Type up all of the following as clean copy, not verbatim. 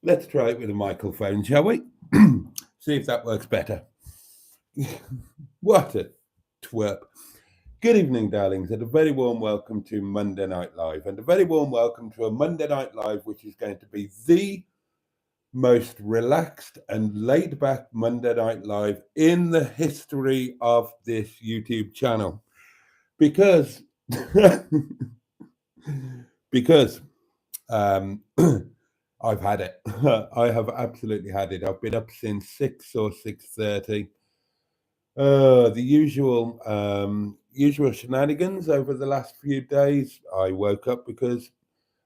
Let's try it with a microphone, shall we? See if that works better. What a twerp. Good evening, darlings, and a very warm welcome to Monday Night Live, and a very warm welcome to a Monday Night Live, which is going to be the most relaxed and laid back Monday Night Live in the history of this YouTube channel. Because, because I've had it. I have absolutely had it. I've been up since 6 or 6:30. The usual shenanigans over the last few days. I woke up because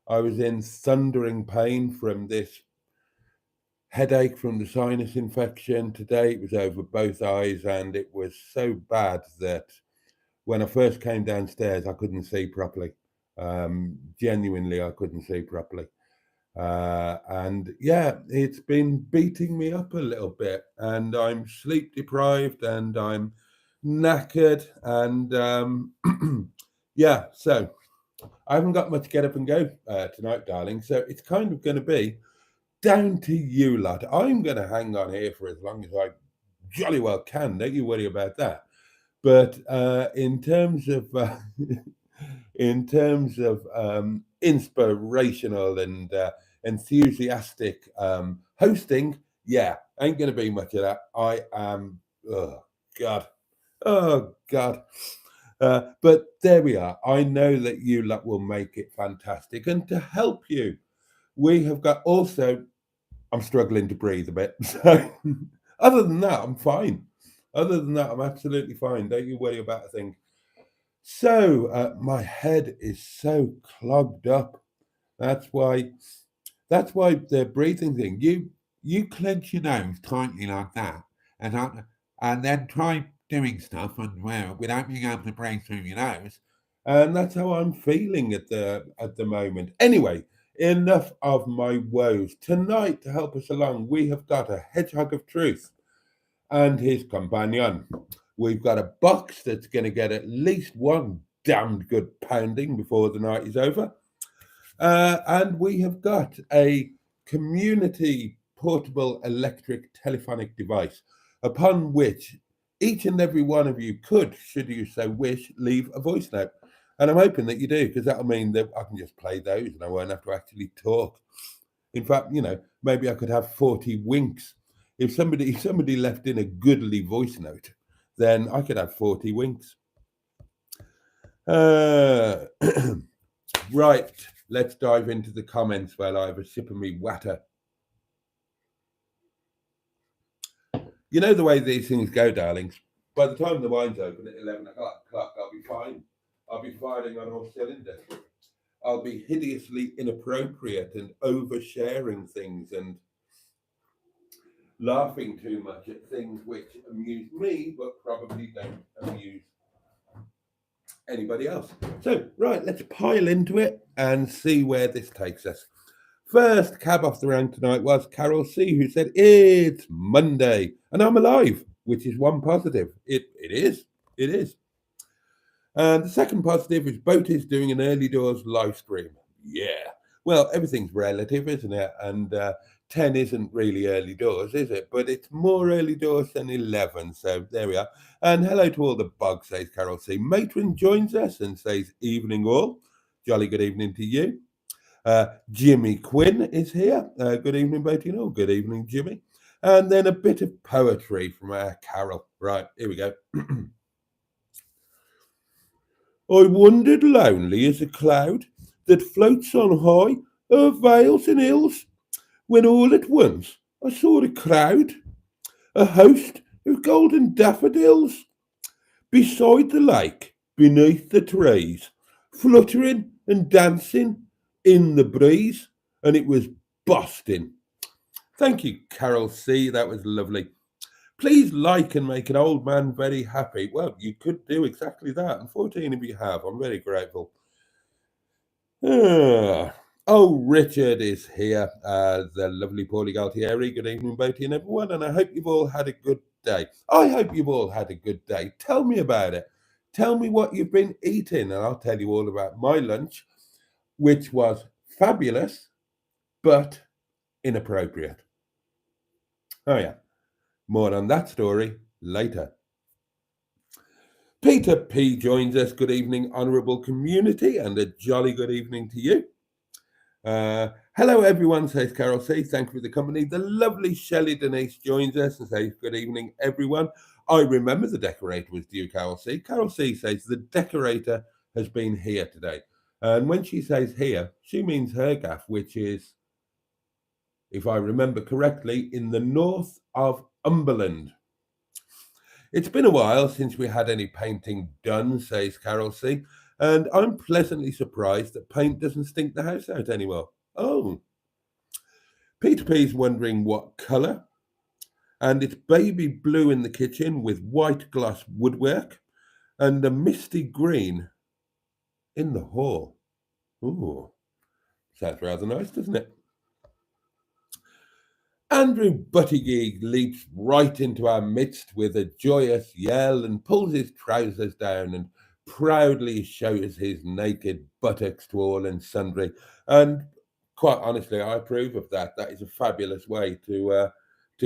I was in thundering pain from this headache from the sinus infection. Today it was over both eyes, and it was so bad that when I first came downstairs, I couldn't see properly. Genuinely, I couldn't see properly. And yeah, it's been beating me up a little bit, and I'm sleep deprived, and I'm knackered, and yeah, so I haven't got much get up and go tonight, darling. So it's kind of going to be down to you lot. I'm going to hang on here for as long as I jolly well can. Don't you worry about that. But in terms of inspirational and enthusiastic hosting, yeah, ain't going to be much of that. I am, oh God. But there we are. I know that you lot will make it fantastic. And to help you, we have got also, I'm struggling to breathe a bit. So other than that, I'm fine. Other than that, I'm absolutely fine. Don't you worry about a thing. So my head is so clogged up. That's why the breathing thing. You clench your nose tightly like that, and then try doing stuff and without being able to breathe through your nose. And that's how I'm feeling at the moment. Anyway, enough of my woes. Tonight, to help us along, we have got a hedgehog of truth and his companion. We've got a box that's going to get at least one damned good pounding before the night is over. And we have got a community portable electric telephonic device upon which each and every one of you could, should you so wish, leave a voice note. And I'm hoping that you do, because that'll mean that I can just play those and I won't have to actually talk. In fact, maybe I could have 40 winks. If somebody left in a goodly voice note, then I could have 40 winks. Right, let's dive into the comments while I have a sip of me water. You know the way these things go, darlings. By the time the wine's open at 11 o'clock, I'll be fine. I'll be firing on all cylinders. I'll be hideously inappropriate and oversharing things and laughing too much at things which amuse me but probably don't amuse anybody else. So, right, let's pile into it and see where this takes us. First cab off the rank tonight was Carol C, who said, "It's Monday and I'm alive," which is one positive. It is. And the second positive is Boaty's doing an early doors live stream. Yeah. Well, everything's relative, isn't it? And 10 isn't really early doors, is it? But it's more early doors than 11. So there we are. And hello to all the bugs, says Carol C. Matron joins us and says, "Evening all." Jolly good evening to you. Jimmy Quinn is here. Good evening, Boaty. Oh, good evening, Jimmy. And then a bit of poetry from our Carol. Right, here we go. I wandered lonely as a cloud that floats on high o'er vales and hills, when all at once I saw a crowd, a host of golden daffodils, beside the lake, beneath the trees, fluttering and dancing in the breeze, and it was busting. Thank you, Carol C. That was lovely. Please like and make an old man very happy. Well, you could do exactly that. And 14 of you have. I'm very grateful. Oh, Richard is here. The lovely Paulie Galtieri. Good evening, Boaty and everyone. And I hope you've all had a good day. I hope you've all had a good day. Tell me about it. Tell me what you've been eating, and I'll tell you all about my lunch, which was fabulous, but inappropriate. Oh, yeah. More on that story later. Peter P joins us. Good evening, honourable community, and a jolly good evening to you. Hello, everyone, says Carol C. Thank you for the company. The lovely Shelley Denise joins us and says, good evening, everyone. I remember the decorator was due, Carol C. Carol C says, the decorator has been here today. And when she says here, she means her gaff, which is, if I remember correctly, in the north of Umberland. It's been a while since we had any painting done, says Carol C. And I'm pleasantly surprised that paint doesn't stink the house out anymore. Oh. Peter P's wondering what colour. And it's baby blue in the kitchen with white gloss woodwork and a misty green in the hall. Ooh, sounds rather nice, doesn't it? Andrew Buttigieg leaps right into our midst with a joyous yell and pulls his trousers down and proudly shows his naked buttocks to all and sundry. And quite honestly, I approve of that. That is a fabulous way to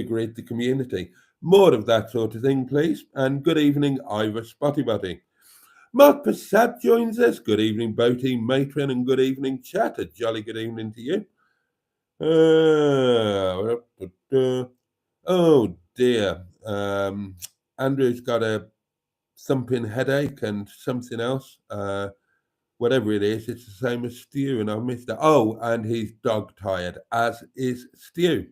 greet the community. More of that sort of thing, please. And good evening, Ivor Spotty Butty. Mark Passab joins us. Good evening, Boaty, Matron, and good evening, chat. A jolly good evening to you. Oh dear. Andrew's got a thumping headache and something else. Whatever it is, it's the same as Stu, and I missed it. Oh, and he's dog tired, as is Stu.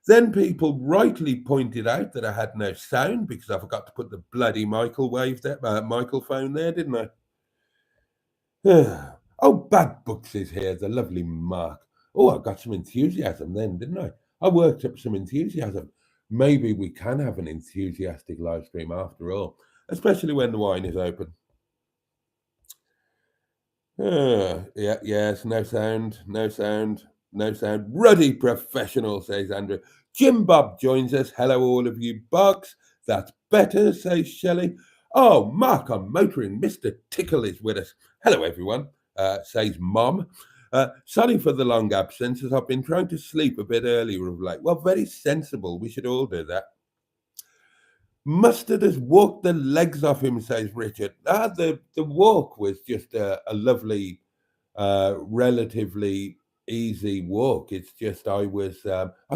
Then people rightly pointed out that I had no sound because I forgot to put the bloody microwave there, microphone there, didn't I? Oh, Bad Books is here, the lovely Mark. Oh, I got some enthusiasm then, didn't I? I worked up some enthusiasm. Maybe we can have an enthusiastic live stream after all, especially when the wine is open. Yes, no sound, no sound, no sound. Ruddy professional, says Andrew. Jim Bob joins us. Hello, all of you bugs. That's better, says Shelley. Oh, Mark, I'm motoring. Mr. Tickle is with us. Hello, everyone, says Mom. Sorry for the long absence, as I've been trying to sleep a bit earlier of late. Well, very sensible. We should all do that. Mustard has walked the legs off him, says Richard. The walk was just a lovely, relatively easy walk. It's just I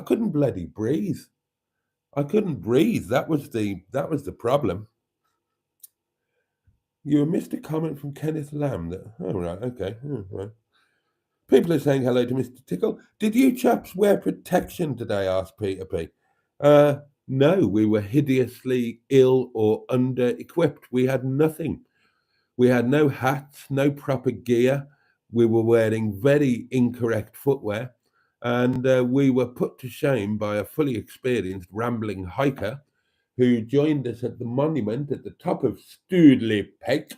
couldn't bloody breathe. I couldn't breathe. That was the problem. You missed a comment from Kenneth Lamb. Right, okay. Right. People are saying hello to Mr. Tickle. Did you chaps wear protection today? Asked Peter P. No, we were hideously ill or under-equipped. We had nothing. We had no hats, no proper gear. We were wearing very incorrect footwear. And we were put to shame by a fully experienced rambling hiker who joined us at the monument at the top of Stoodley Peak,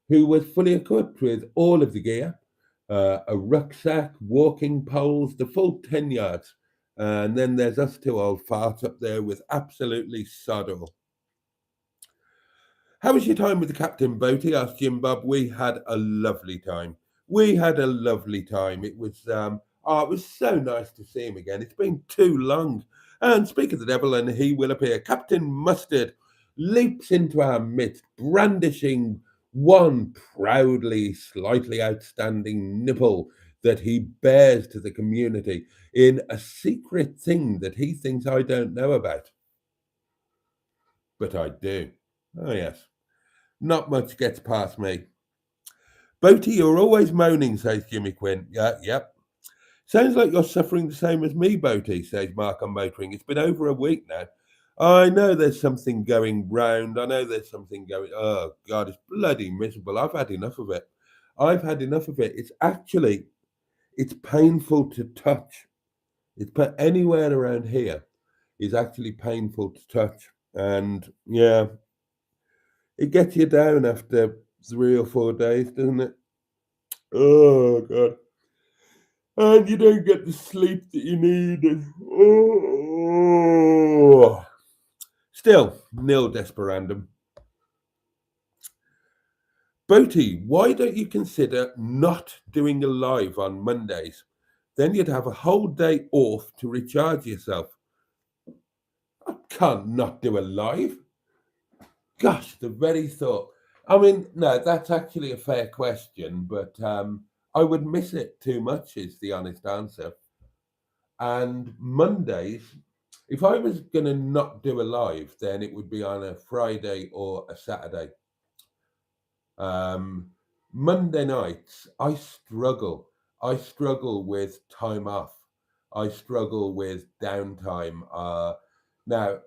who was fully equipped with all of the gear, a rucksack, walking poles, the full 10 yards. And then there's us two old farts up there with absolutely sod all. How was your time with the Captain Boaty? Asked Jim Bob. We had a lovely time. It was it was so nice to see him again. It's been too long. And speak of the devil, and he will appear. Captain Mustard leaps into our midst, brandishing one proudly, slightly outstanding nipple that he bears to the community in a secret thing that he thinks I don't know about. But I do. Oh, yes. Not much gets past me. Boaty, you're always moaning, says Jimmy Quinn. Yep. Sounds like you're suffering the same as me, Boaty, says Mark on motoring. It's been over a week now. I know there's something going round. Oh, God, it's bloody miserable. I've had enough of it. It's painful to touch. Anywhere around here is actually painful to touch. And yeah, it gets you down after 3 or 4 days, doesn't it? Oh, God. And you don't get the sleep that you need. Oh. Still, nil desperandum. Boaty, why don't you consider not doing a live on Mondays? Then you'd have a whole day off to recharge yourself. I can't not do a live. Gosh, the very thought. I mean, no, that's actually a fair question, but I would miss it too much, is the honest answer. And Mondays, if I was going to not do a live, then it would be on a Friday or a Saturday. Um, Monday nights, I struggle. I struggle with time off. I struggle with downtime. Now,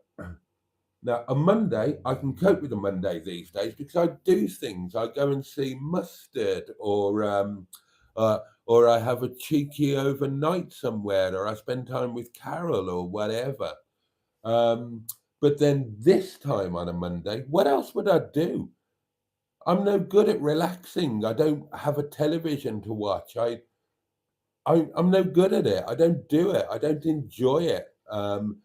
now, a Monday, I can cope with a Monday these days because I do things. I go and see Mustard, uh, or I have a cheeky overnight somewhere, or I spend time with Carol, or whatever. Um, but then this time on a Monday, what else would I do? I'm no good at relaxing. I don't have a television to watch. I'm no good at it. I don't do it. I don't enjoy it. I'm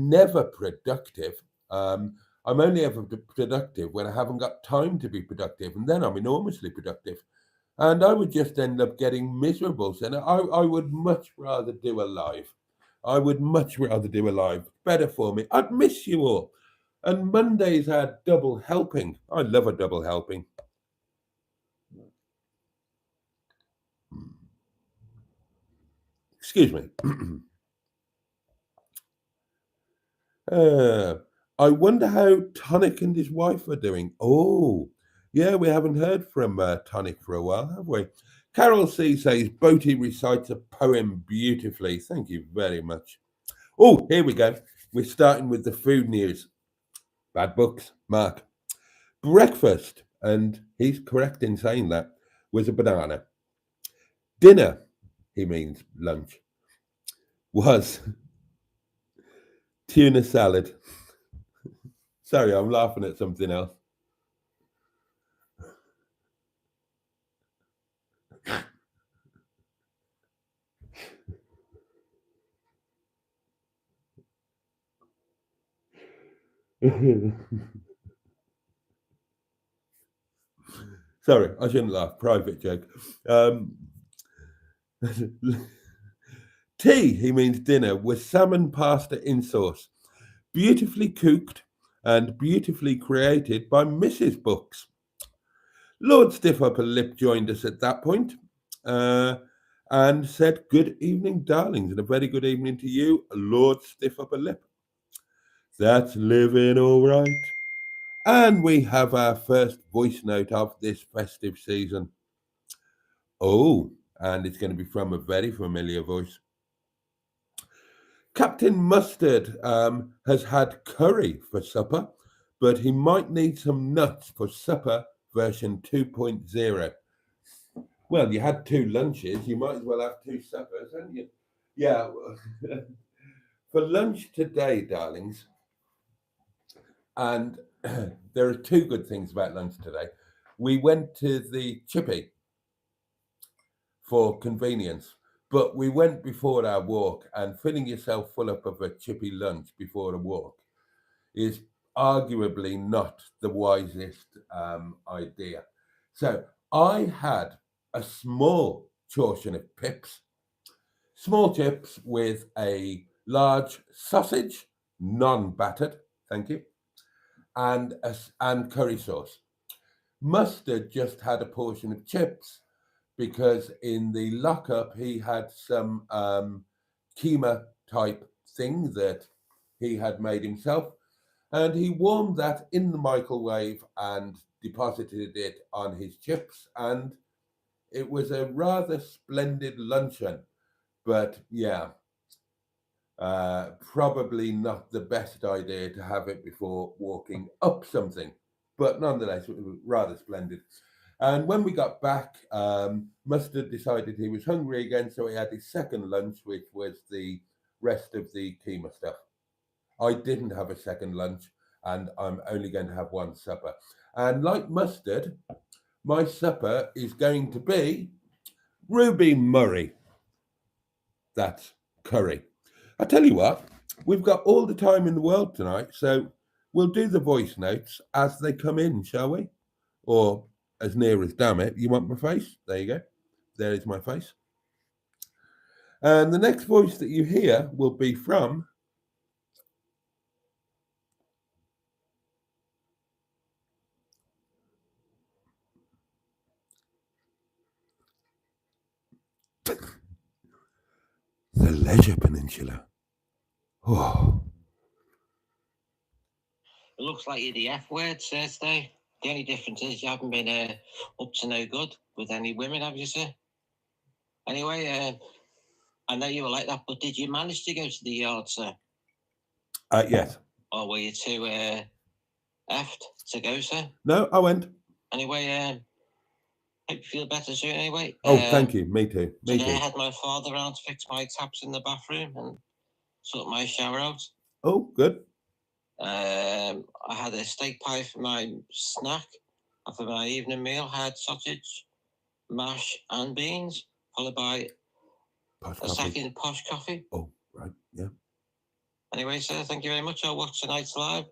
never productive. I'm only ever productive when I haven't got time to be productive, and then I'm enormously productive. And I would just end up getting miserable. So I would much rather do a live. I would much rather do a live. Better for me. I'd miss you all. And Mondays are double helping. I love a double helping. Excuse me. Uh, I wonder how Tonic and his wife are doing. Oh, yeah, we haven't heard from Tonic for a while, have we? Carol C says Boaty recites a poem beautifully. Thank you very much. Oh, here we go. We're starting with the food news. Bad books, Mark. Breakfast, and he's correct in saying that, was a banana. Dinner, he means lunch, was tuna salad. Sorry, I'm laughing at something else. Sorry, I shouldn't laugh. Private joke. Um, tea, he means dinner, was salmon pasta in sauce, beautifully cooked and beautifully created by Mrs. Books. Lord Stiff Upper Lip joined us at that point uh, and said, "Good evening, darlings, and a very good evening to you, Lord Stiff Upper Lip." That's living all right. And we have our first voice note of this festive season. Oh, and it's going to be from a very familiar voice. Captain Mustard has had curry for supper, but he might need some nuts for supper version 2.0. Well, you had two lunches, you might as well have two suppers, haven't you? Yeah. For lunch today, darlings, and there are two good things about lunch today. We went to the Chippy for convenience, but we went before our walk, and filling yourself full up of a chippy lunch before a walk is arguably not the wisest idea. So I had a small portion of pips, small chips with a large sausage, non-battered, thank you, and curry sauce. Mustard just had a portion of chips because in the lockup he had some keema type thing that he had made himself, and he warmed that in the microwave and deposited it on his chips, and it was a rather splendid luncheon. But yeah, probably not the best idea to have it before walking up something, but nonetheless, it was rather splendid. And when we got back, Mustard decided he was hungry again, so he had his second lunch, which was the rest of the keema stuff. I didn't have a second lunch, and I'm only going to have one supper. And like Mustard, my supper is going to be Ruby Murray. That's curry. I tell you what, we've got all the time in the world tonight, so we'll do the voice notes as they come in, shall we? Or as near as damn it. You want my face? There you go. There is my face. And the next voice that you hear will be from the Leisure Peninsula. Oh. It looks like you're the F word, sir, today. The only difference is you haven't been up to no good with any women, have you, sir? Anyway, I know you were like that, but did you manage to go to the yard, sir? Yes. Or were you too effed to go, sir? No, I went. Anyway, hope you feel better soon, anyway. Oh, thank you. Me too. Me today too. I had my father around to fix my taps in the bathroom and sort my shower out. Oh, good. I had a steak pie for my snack. And for my evening meal, I had sausage, mash, and beans, followed by second posh coffee. Oh, right, yeah. Anyway, sir, thank you very much. I'll watch tonight's live.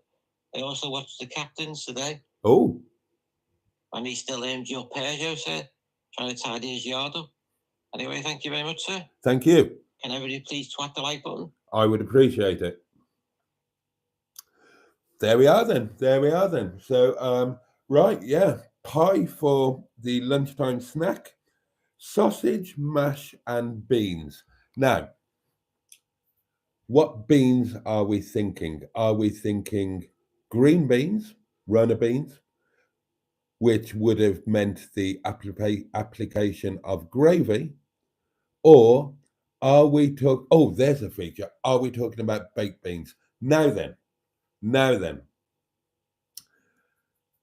I also watched the Captains today. Oh. And he still aimed your Peugeot, sir, trying to tidy his yard up. Anyway, thank you very much, sir. Thank you. Can everybody please twat the like button? I would appreciate it. There we are then. So, right, yeah. Pie for the lunchtime snack. Sausage, mash, and beans. Now, what beans are we thinking? Are we thinking green beans, runner beans, which would have meant the application of gravy? Or are we talking, oh, there's a feature. Are we talking about baked beans? Now then,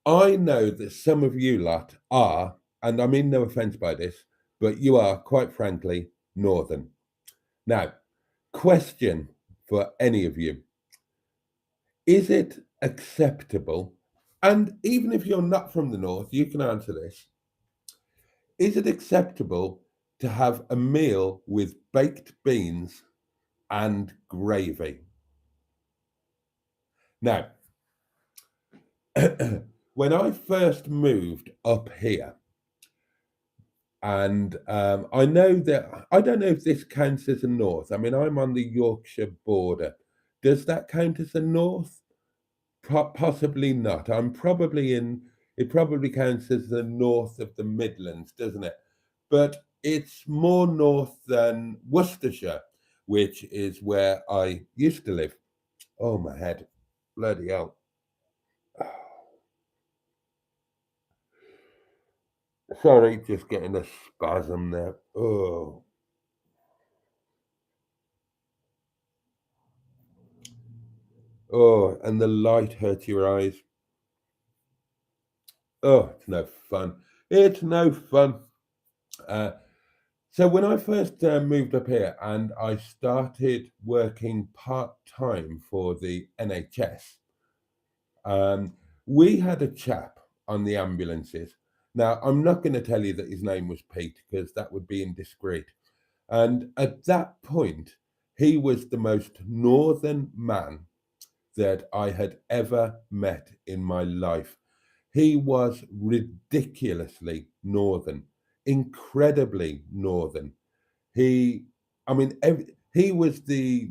I know that some of you lot are, and I mean no offense by this, but you are, quite frankly, northern. Now, question for any of you. Is it acceptable, and even if you're not from the north, you can answer this. Is it acceptable to have a meal with baked beans and gravy? Now, when I first moved up here, and I know that, I don't know if this counts as a north. I mean, I'm on the Yorkshire border. Does that count as a north? Possibly not. I'm probably in, it probably counts as the north of the Midlands, doesn't it? But it's more north than Worcestershire, which is where I used to live. Oh, my head. Bloody hell. Sorry, just getting a spasm there. Oh. Oh, and the light hurts your eyes. Oh, it's no fun. It's no fun. So when I first moved up here and I started working part-time for the NHS, we had a chap on the ambulances. Now, I'm not going to tell you that his name was Pete because that would be indiscreet. And at that point, he was the most northern man that I had ever met in my life. He was ridiculously northern, incredibly northern. He, I mean, he was the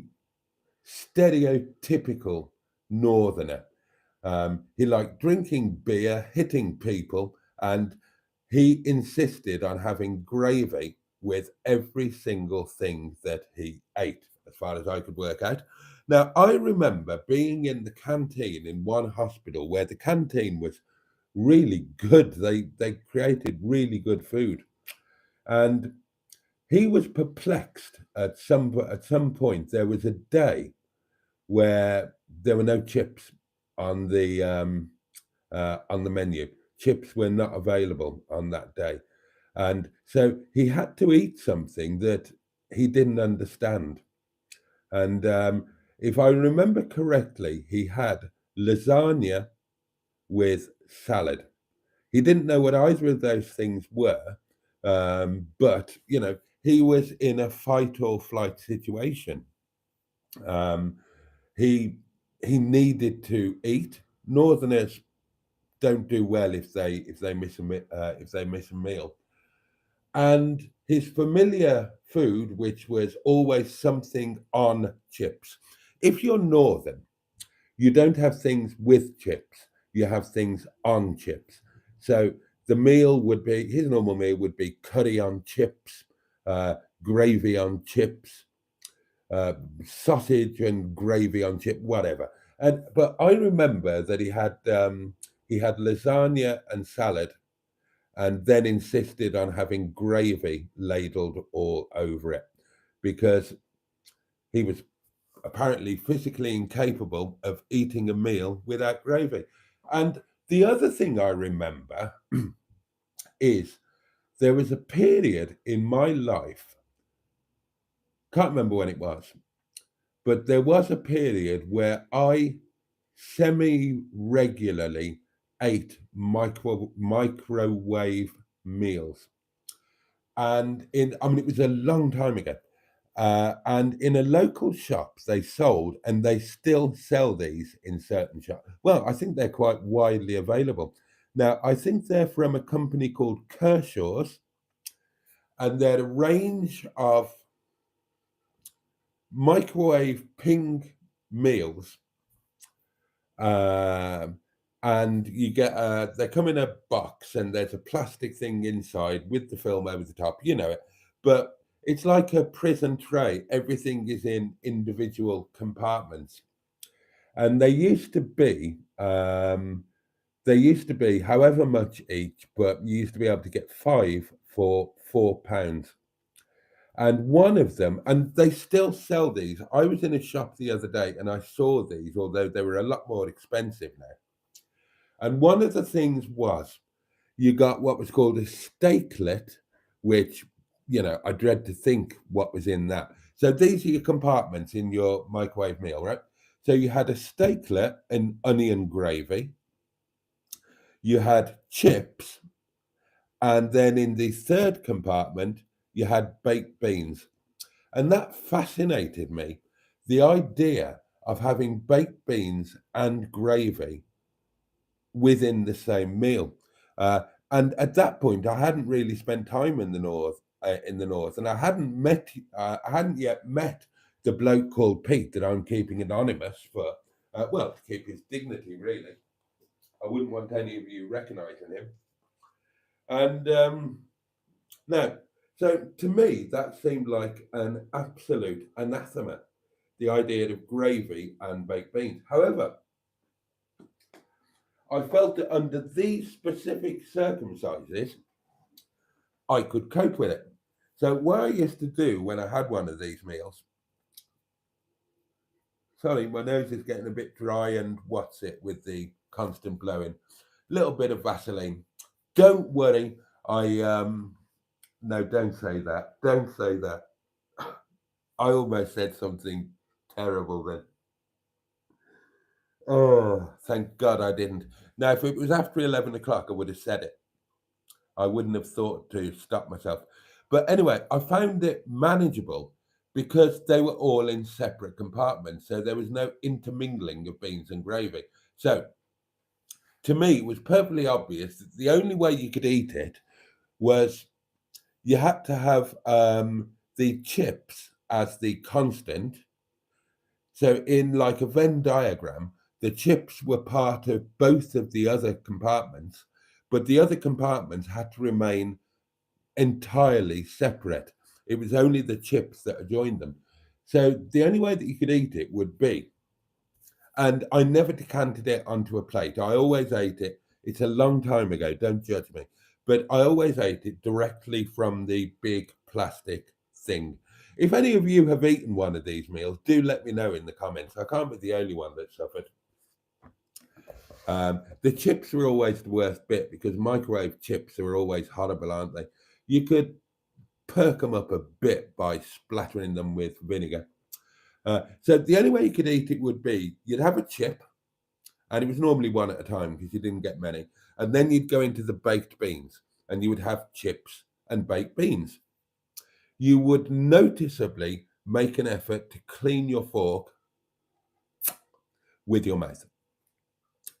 stereotypical northerner. He liked drinking beer, hitting people, and he insisted on having gravy with every single thing that he ate, as far as I could work out. Now, I remember being in the canteen in one hospital where the canteen was really good. They created really good food, and he was perplexed at some point. There was a day where there were no chips on the menu. Chips were not available on that day, and so he had to eat something that he didn't understand. And if I remember correctly, he had lasagna with salad. He didn't know what either of those things were, but he was in a fight or flight situation. Um, he he needed to eat. Northerners don't do well if they miss a meal. And his familiar food, which was always something on chips. If you're northern, you don't have things with chips, you have things on chips. So the meal would be, his normal meal would be curry on chips, gravy on chips, sausage and gravy on chip, whatever. And but I remember that he had lasagna and salad, and then insisted on having gravy ladled all over it, because he was apparently physically incapable of eating a meal without gravy. And the other thing I remember is there was a period in my life, can't remember when it was, but there was a period where I semi regularly ate microwave meals. And I mean, it was a long time ago. And in a local shop, they sold, and they still sell these in certain shops. Well, I think they're quite widely available. Now, I think they're from a company called Kershaw's, and they're a range of microwave ping meals. And you get they come in a box, and there's a plastic thing inside with the film over the top, you know it. But it's like a prison tray. Everything is in individual compartments, and they used to be however much each, but you used to be able to get 5 for £4. And one of them, and they still sell these. I was in a shop the other day and I saw these, although they were a lot more expensive now. And one of the things was you got what was called a steaklet, which, you know, I dread to think what was in that. So these are your compartments in your microwave meal, right? So you had a steaklet and onion gravy, you had chips, and then in the third compartment, you had baked beans. And that fascinated me. The idea of having baked beans and gravy within the same meal. And at that point, I hadn't really spent time in the north, and I hadn't yet met the bloke called Pete that I'm keeping anonymous for. Well, to keep his dignity, really. I wouldn't want any of you recognising him. And no, so to me, that seemed like an absolute anathema, the idea of gravy and baked beans. However, I felt that under these specific circumstances, I could cope with it. So what I used to do when I had one of these meals, sorry, my nose is getting a bit dry and what's it with the constant blowing, little bit of Vaseline. Don't worry, no, don't say that. Don't say that. I almost said something terrible then. Oh, thank God I didn't. Now, if it was after 11 o'clock, I would have said it. I wouldn't have thought to stop myself. But anyway, I found it manageable because they were all in separate compartments. So there was no intermingling of beans and gravy. So to me, it was perfectly obvious that the only way you could eat it was you had to have the chips as the constant. So in like a Venn diagram, the chips were part of both of the other compartments, but the other compartments had to remain entirely separate. It was only the chips that joined them. So the only way that you could eat it would be, and I never decanted it onto a plate. I always ate it. It's a long time ago, don't judge me. But I always ate it directly from the big plastic thing. If any of you have eaten one of these meals, do let me know in the comments. I can't be the only one that suffered. The chips were always the worst bit because microwave chips are always horrible, aren't they? You could perk them up a bit by splattering them with vinegar. So the only way you could eat it would be you'd have a chip, and it was normally one at a time because you didn't get many. And then you'd go into the baked beans, and you would have chips and baked beans. You would noticeably make an effort to clean your fork with your mouth.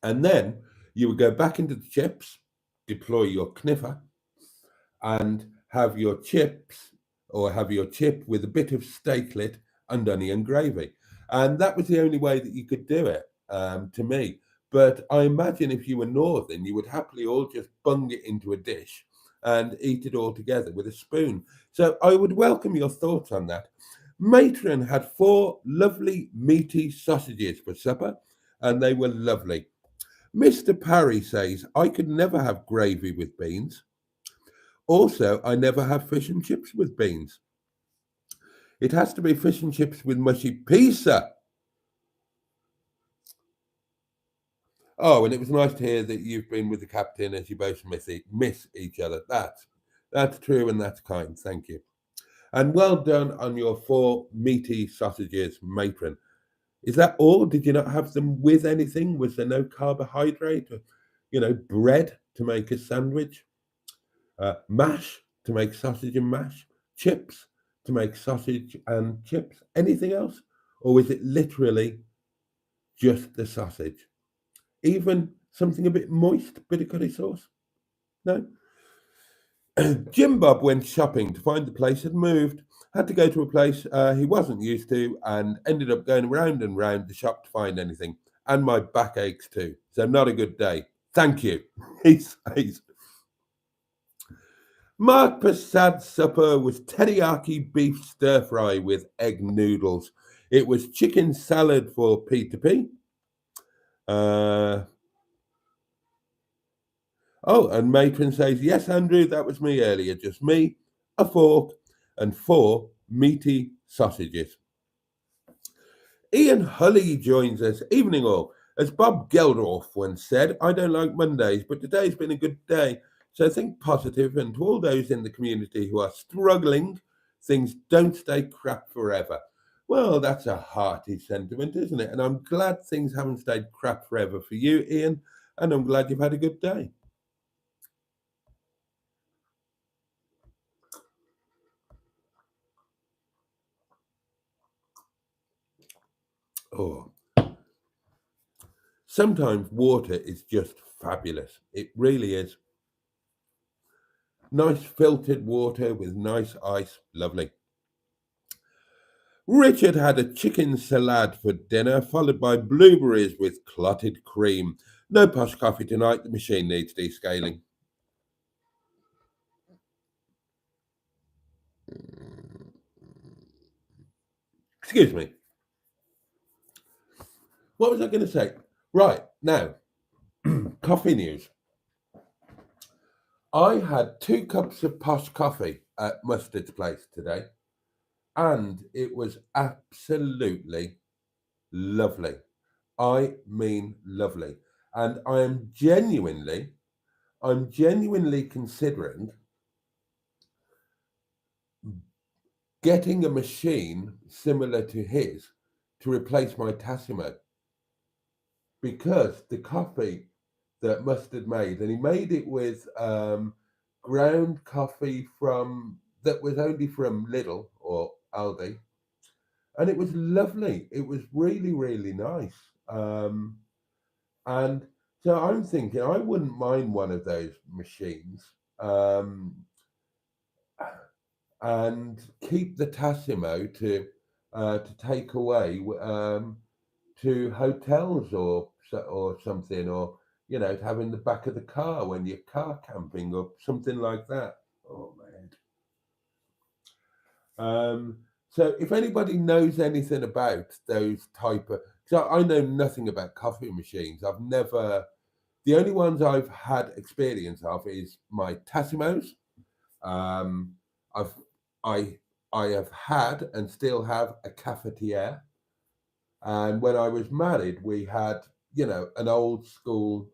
And then You would go back into the chips, deploy your kniffer, and have your chips or have your chip with a bit of steaklet and onion gravy. And that was the only way that you could do it, to me. But I imagine if you were northern, you would happily all just bung it into a dish and eat it all together with a spoon. So I would welcome your thoughts on that. Matron had 4 lovely meaty sausages for supper, and they were lovely. Mr. Parry says, I could never have gravy with beans. Also, I never have fish and chips with beans. It has to be fish and chips with mushy pizza. Oh, and it was nice to hear that you've been with the captain as you both miss each other. That's true and that's kind. Thank you. And well done on your 4 meaty sausages, matron. Is that all? Did you not have them with anything? Was there no carbohydrate or, bread to make a sandwich? Mash to make sausage and mash? Chips to make sausage and chips? Anything else? Or was it literally just the sausage? Even something a bit moist, bit of curry sauce? No? Jim Bob went shopping to find the place had moved. Had to go to a place he wasn't used to and ended up going round and round the shop to find anything. And my back aches too. So not a good day. Thank you. He says. Mark Passad's supper was teriyaki beef stir fry with egg noodles. It was chicken salad for P2P. And Matron says, yes, Andrew, that was me earlier. Just me, a fork, and 4 meaty sausages. Ian Hully joins us. Evening all. As Bob Geldorf once said, I don't like Mondays, but today's been a good day. So think positive, and to all those in the community who are struggling, things don't stay crap forever. Well, that's a hearty sentiment, isn't it? And I'm glad things haven't stayed crap forever for you, Ian, and I'm glad you've had a good day. Oh, sometimes water is just fabulous. It really is. Nice filtered water with nice ice. Lovely. Richard had a chicken salad for dinner, followed by blueberries with clotted cream. No posh coffee tonight. The machine needs descaling. Excuse me. What was I going to say? Right, now, coffee news. I had 2 cups of posh coffee at Mustard's place today, and it was absolutely lovely. I mean, lovely. And I'm genuinely considering getting a machine similar to his to replace my Tassimo, because the coffee that Mustard made, and he made it with ground coffee that was only from Lidl or Aldi, and it was lovely. It was really, really nice. And so I'm thinking I wouldn't mind one of those machines, and keep the Tassimo to take away to hotels or something, or to have in the back of the car when you're car camping or something like that. Oh man. So if anybody knows anything about those type of, so I know nothing about coffee machines. The only ones I've had experience of is my Tassimos. Um, I've I I have had and still have a cafetiere. And when I was married, we had, an old school,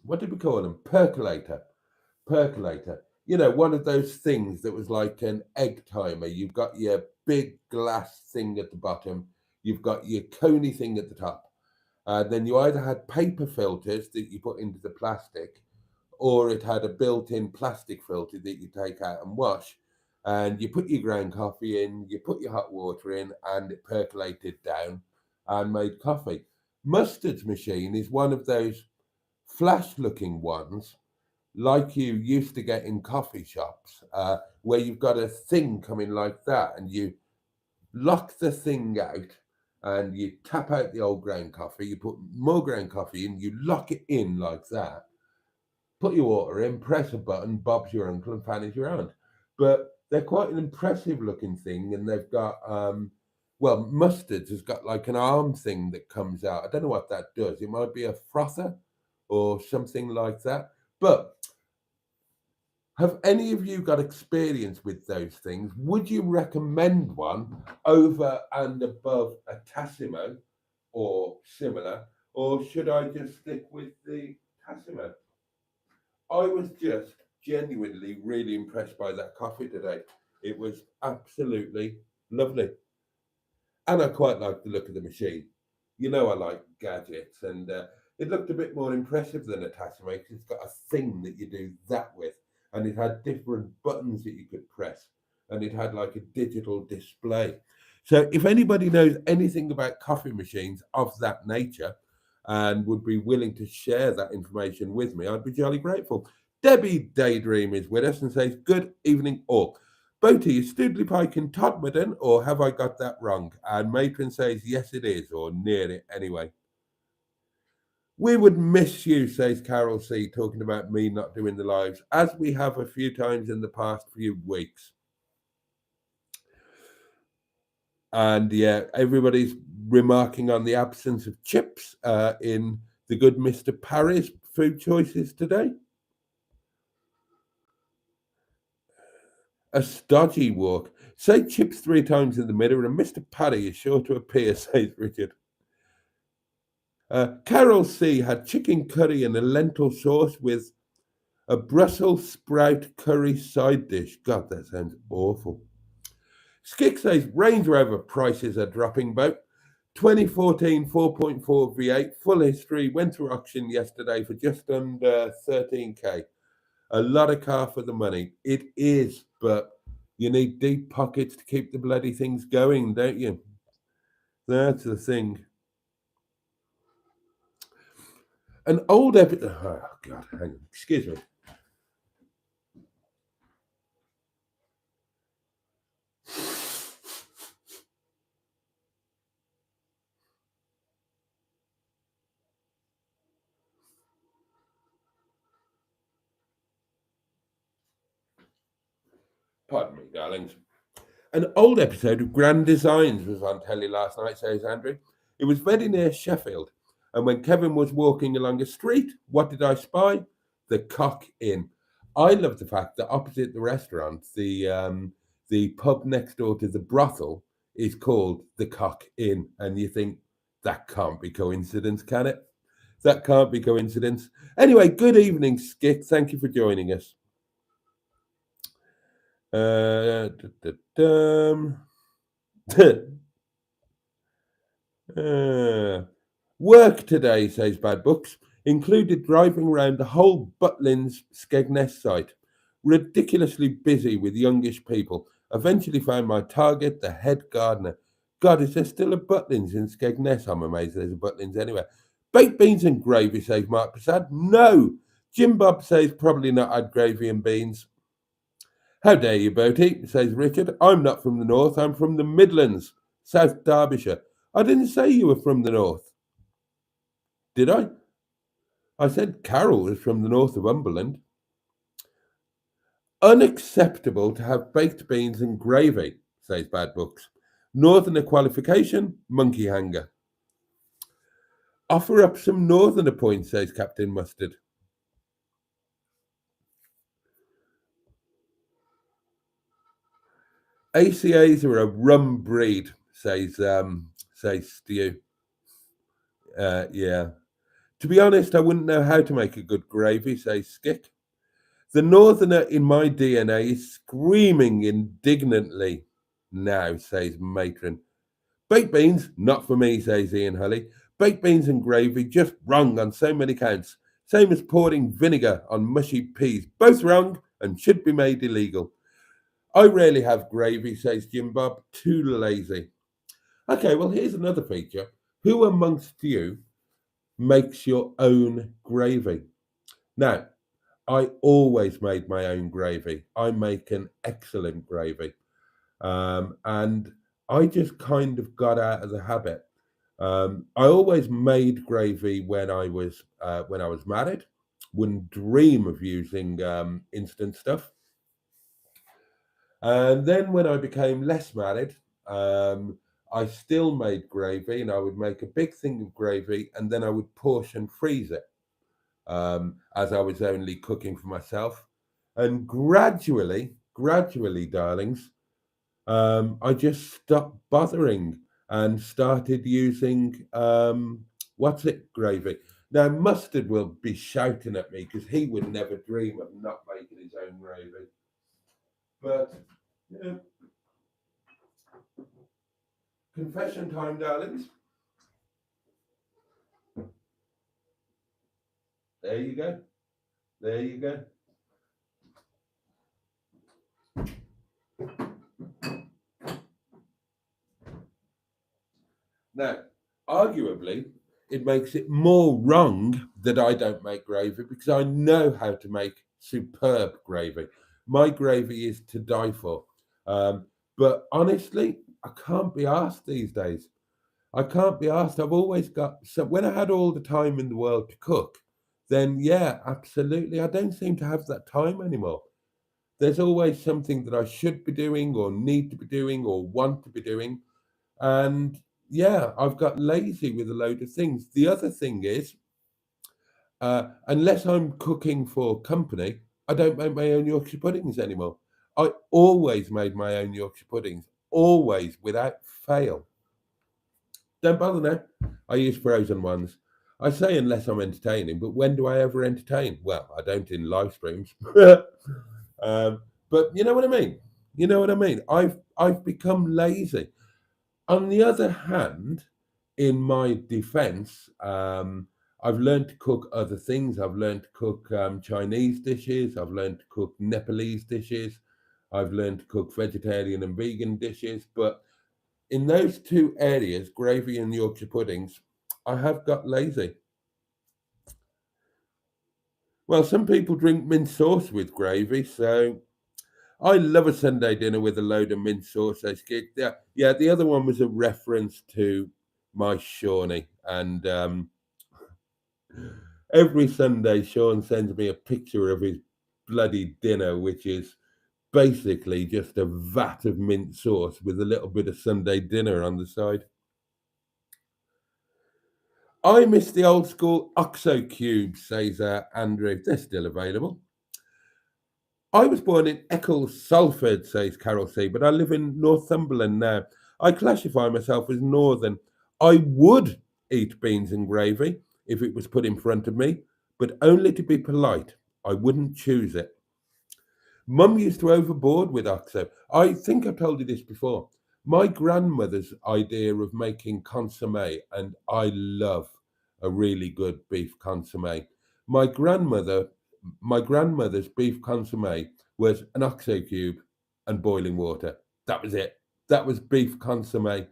what did we call them? Percolator. One of those things that was like an egg timer. You've got your big glass thing at the bottom, you've got your coney thing at the top. Then you either had paper filters that you put into the plastic, or it had a built-in plastic filter that you take out and wash. And you put your ground coffee in, you put your hot water in, and it percolated down. and made coffee. Mustard's machine is one of those flash-looking ones like you used to get in coffee shops, where you've got a thing coming like that, and you lock the thing out, and you tap out the old ground coffee, you put more ground coffee in, you lock it in like that, put your water in, press a button, Bob's your uncle, and Fanny's your aunt. But they're quite an impressive looking thing, and they've got well, Mustard's has got like an arm thing that comes out. I don't know what that does. It might be a frother or something like that. But have any of you got experience with those things? Would you recommend one over and above a Tassimo or similar, or should I just stick with the Tassimo? I was just genuinely really impressed by that coffee today. It was absolutely lovely. And I quite like the look of the machine. You know, I like gadgets, and it looked a bit more impressive than a Tassimo because it's got a thing that you do that with, and it had different buttons that you could press, and it had like a digital display. So, if anybody knows anything about coffee machines of that nature and would be willing to share that information with me, I'd be jolly grateful. Debbie Daydream is with us and says, "Good evening, all. Boaty, is Stoodley Pike in Todmorden, or have I got that wrong?" And Matron says, "Yes, it is, or near it anyway." "We would miss you," says Carol C., talking about me not doing the lives, as we have a few times in the past few weeks. And yeah, everybody's remarking on the absence of chips in the good Mr. Parry's food choices today. A stodgy walk. Say chips 3 times in the mirror and Mr. Parry is sure to appear, says Richard. Carol C. had chicken curry and a lentil sauce with a Brussels sprout curry side dish. God, that sounds awful. Skick says Range Rover prices are dropping, Boat. 2014 4.4 V8 full history went through auction yesterday for just under 13k. A lot of car for the money. It is, but you need deep pockets to keep the bloody things going, don't you? That's the thing. An old episode. Oh, God, hang on. Excuse me. Pardon me, darlings. An old episode of Grand Designs was on telly last night, says Andrew. It was very near Sheffield. And when Kevin was walking along a street, what did I spy? The Cock Inn. I love the fact that opposite the restaurant, the pub next door to the brothel is called the Cock Inn. And you think, that can't be coincidence, can it? That can't be coincidence. Anyway, good evening, Skick. Thank you for joining us. Work today, says Bad Books, included driving around the whole Butlins Skegness site. Ridiculously busy with youngish people. Eventually found my target, the head gardener. God, is there still a Butlins in Skegness? I'm amazed there's a Butlins anywhere. Baked beans and gravy, says Mark Prasad. No. Jim Bob says probably not had gravy and beans. How dare you, Boaty, says Richard. I'm not from the north, I'm from the Midlands, South Derbyshire. I didn't say you were from the north. Did I? I said Carol was from the north of Umberland. Unacceptable to have baked beans and gravy, says Bad Books. Northerner qualification, monkey hanger. Offer up some northerner points, says Captain Mustard. ACAs are a rum breed, says Stu. Yeah. To be honest, I wouldn't know how to make a good gravy, says Skick. The northerner in my DNA is screaming indignantly now, says Matron. Baked beans, not for me, says Ian Hully. Baked beans and gravy, just wrong on so many counts. Same as pouring vinegar on mushy peas. Both wrong and should be made illegal. I rarely have gravy, says Jim Bob. Too lazy. Okay, well, here's another feature Who amongst you makes your own gravy? Now, I always made my own gravy. I make an excellent gravy. And I just kind of got out of the habit. I always made gravy when I was married. Wouldn't dream of using instant stuff. And then when I became less married, um, I still made gravy, and I would make a big thing of gravy, and then I would portion freeze it as I was only cooking for myself. And gradually, darlings, I just stopped bothering and started using what's it gravy. Now Mustard will be shouting at me because he would never dream of not making his own gravy. But yeah, confession time, darlings. There you go. There you go. Now, arguably, it makes it more wrong that I don't make gravy because I know how to make superb gravy. My gravy is to die for. Um, but honestly, I can't be asked these days. I can't be asked. I've always got so when I had all the time in the world to cook, then yeah, absolutely. I don't seem to have that time anymore. There's always something that I should be doing or need to be doing or want to be doing. And yeah, I've got lazy with a load of things. The other thing is, unless I'm cooking for company, I don't make my own Yorkshire puddings anymore. I always made my own Yorkshire puddings, always without fail. Don't bother now. I use frozen ones. I say unless I'm entertaining, but when do I ever entertain? Well, I don't in live streams. But you know what I mean. You know what I mean. I've become lazy. On the other hand, in my defense, I've learned to cook other things. I've learned to cook Chinese dishes. I've learned to cook Nepalese dishes. I've learned to cook vegetarian and vegan dishes. But in those two areas, gravy and Yorkshire puddings, I have got lazy. Well, some people drink mint sauce with gravy, so I love a Sunday dinner with a load of mint sauce. Yeah, the other one was a reference to my Shawnee. And every Sunday, Sean sends me a picture of his bloody dinner, which is basically just a vat of mint sauce with a little bit of Sunday dinner on the side. I miss the old school OXO cubes, says Andrew. They're still available. I was born in Eccles, Salford, says Carol C., but I live in Northumberland now. I classify myself as Northern. I would eat beans and gravy if it was put in front of me, but only to be polite. I wouldn't choose it. Mum used to overboard with OXO. I think I've told you this before. My grandmother's idea of making consomme, and I love a really good beef consomme. My grandmother, my grandmother's beef consomme was an OXO cube and boiling water. That was it. That was beef consomme.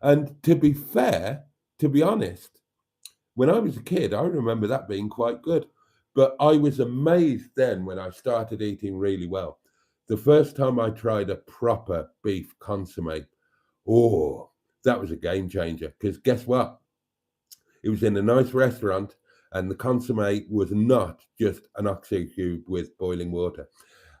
And to be fair, to be honest, when I was a kid, I remember that being quite good. But I was amazed then when I started eating really well. The first time I tried a proper beef consomme, oh, that was a game changer. Because guess what? It was in a nice restaurant, and the consomme was not just an oxy cube with boiling water.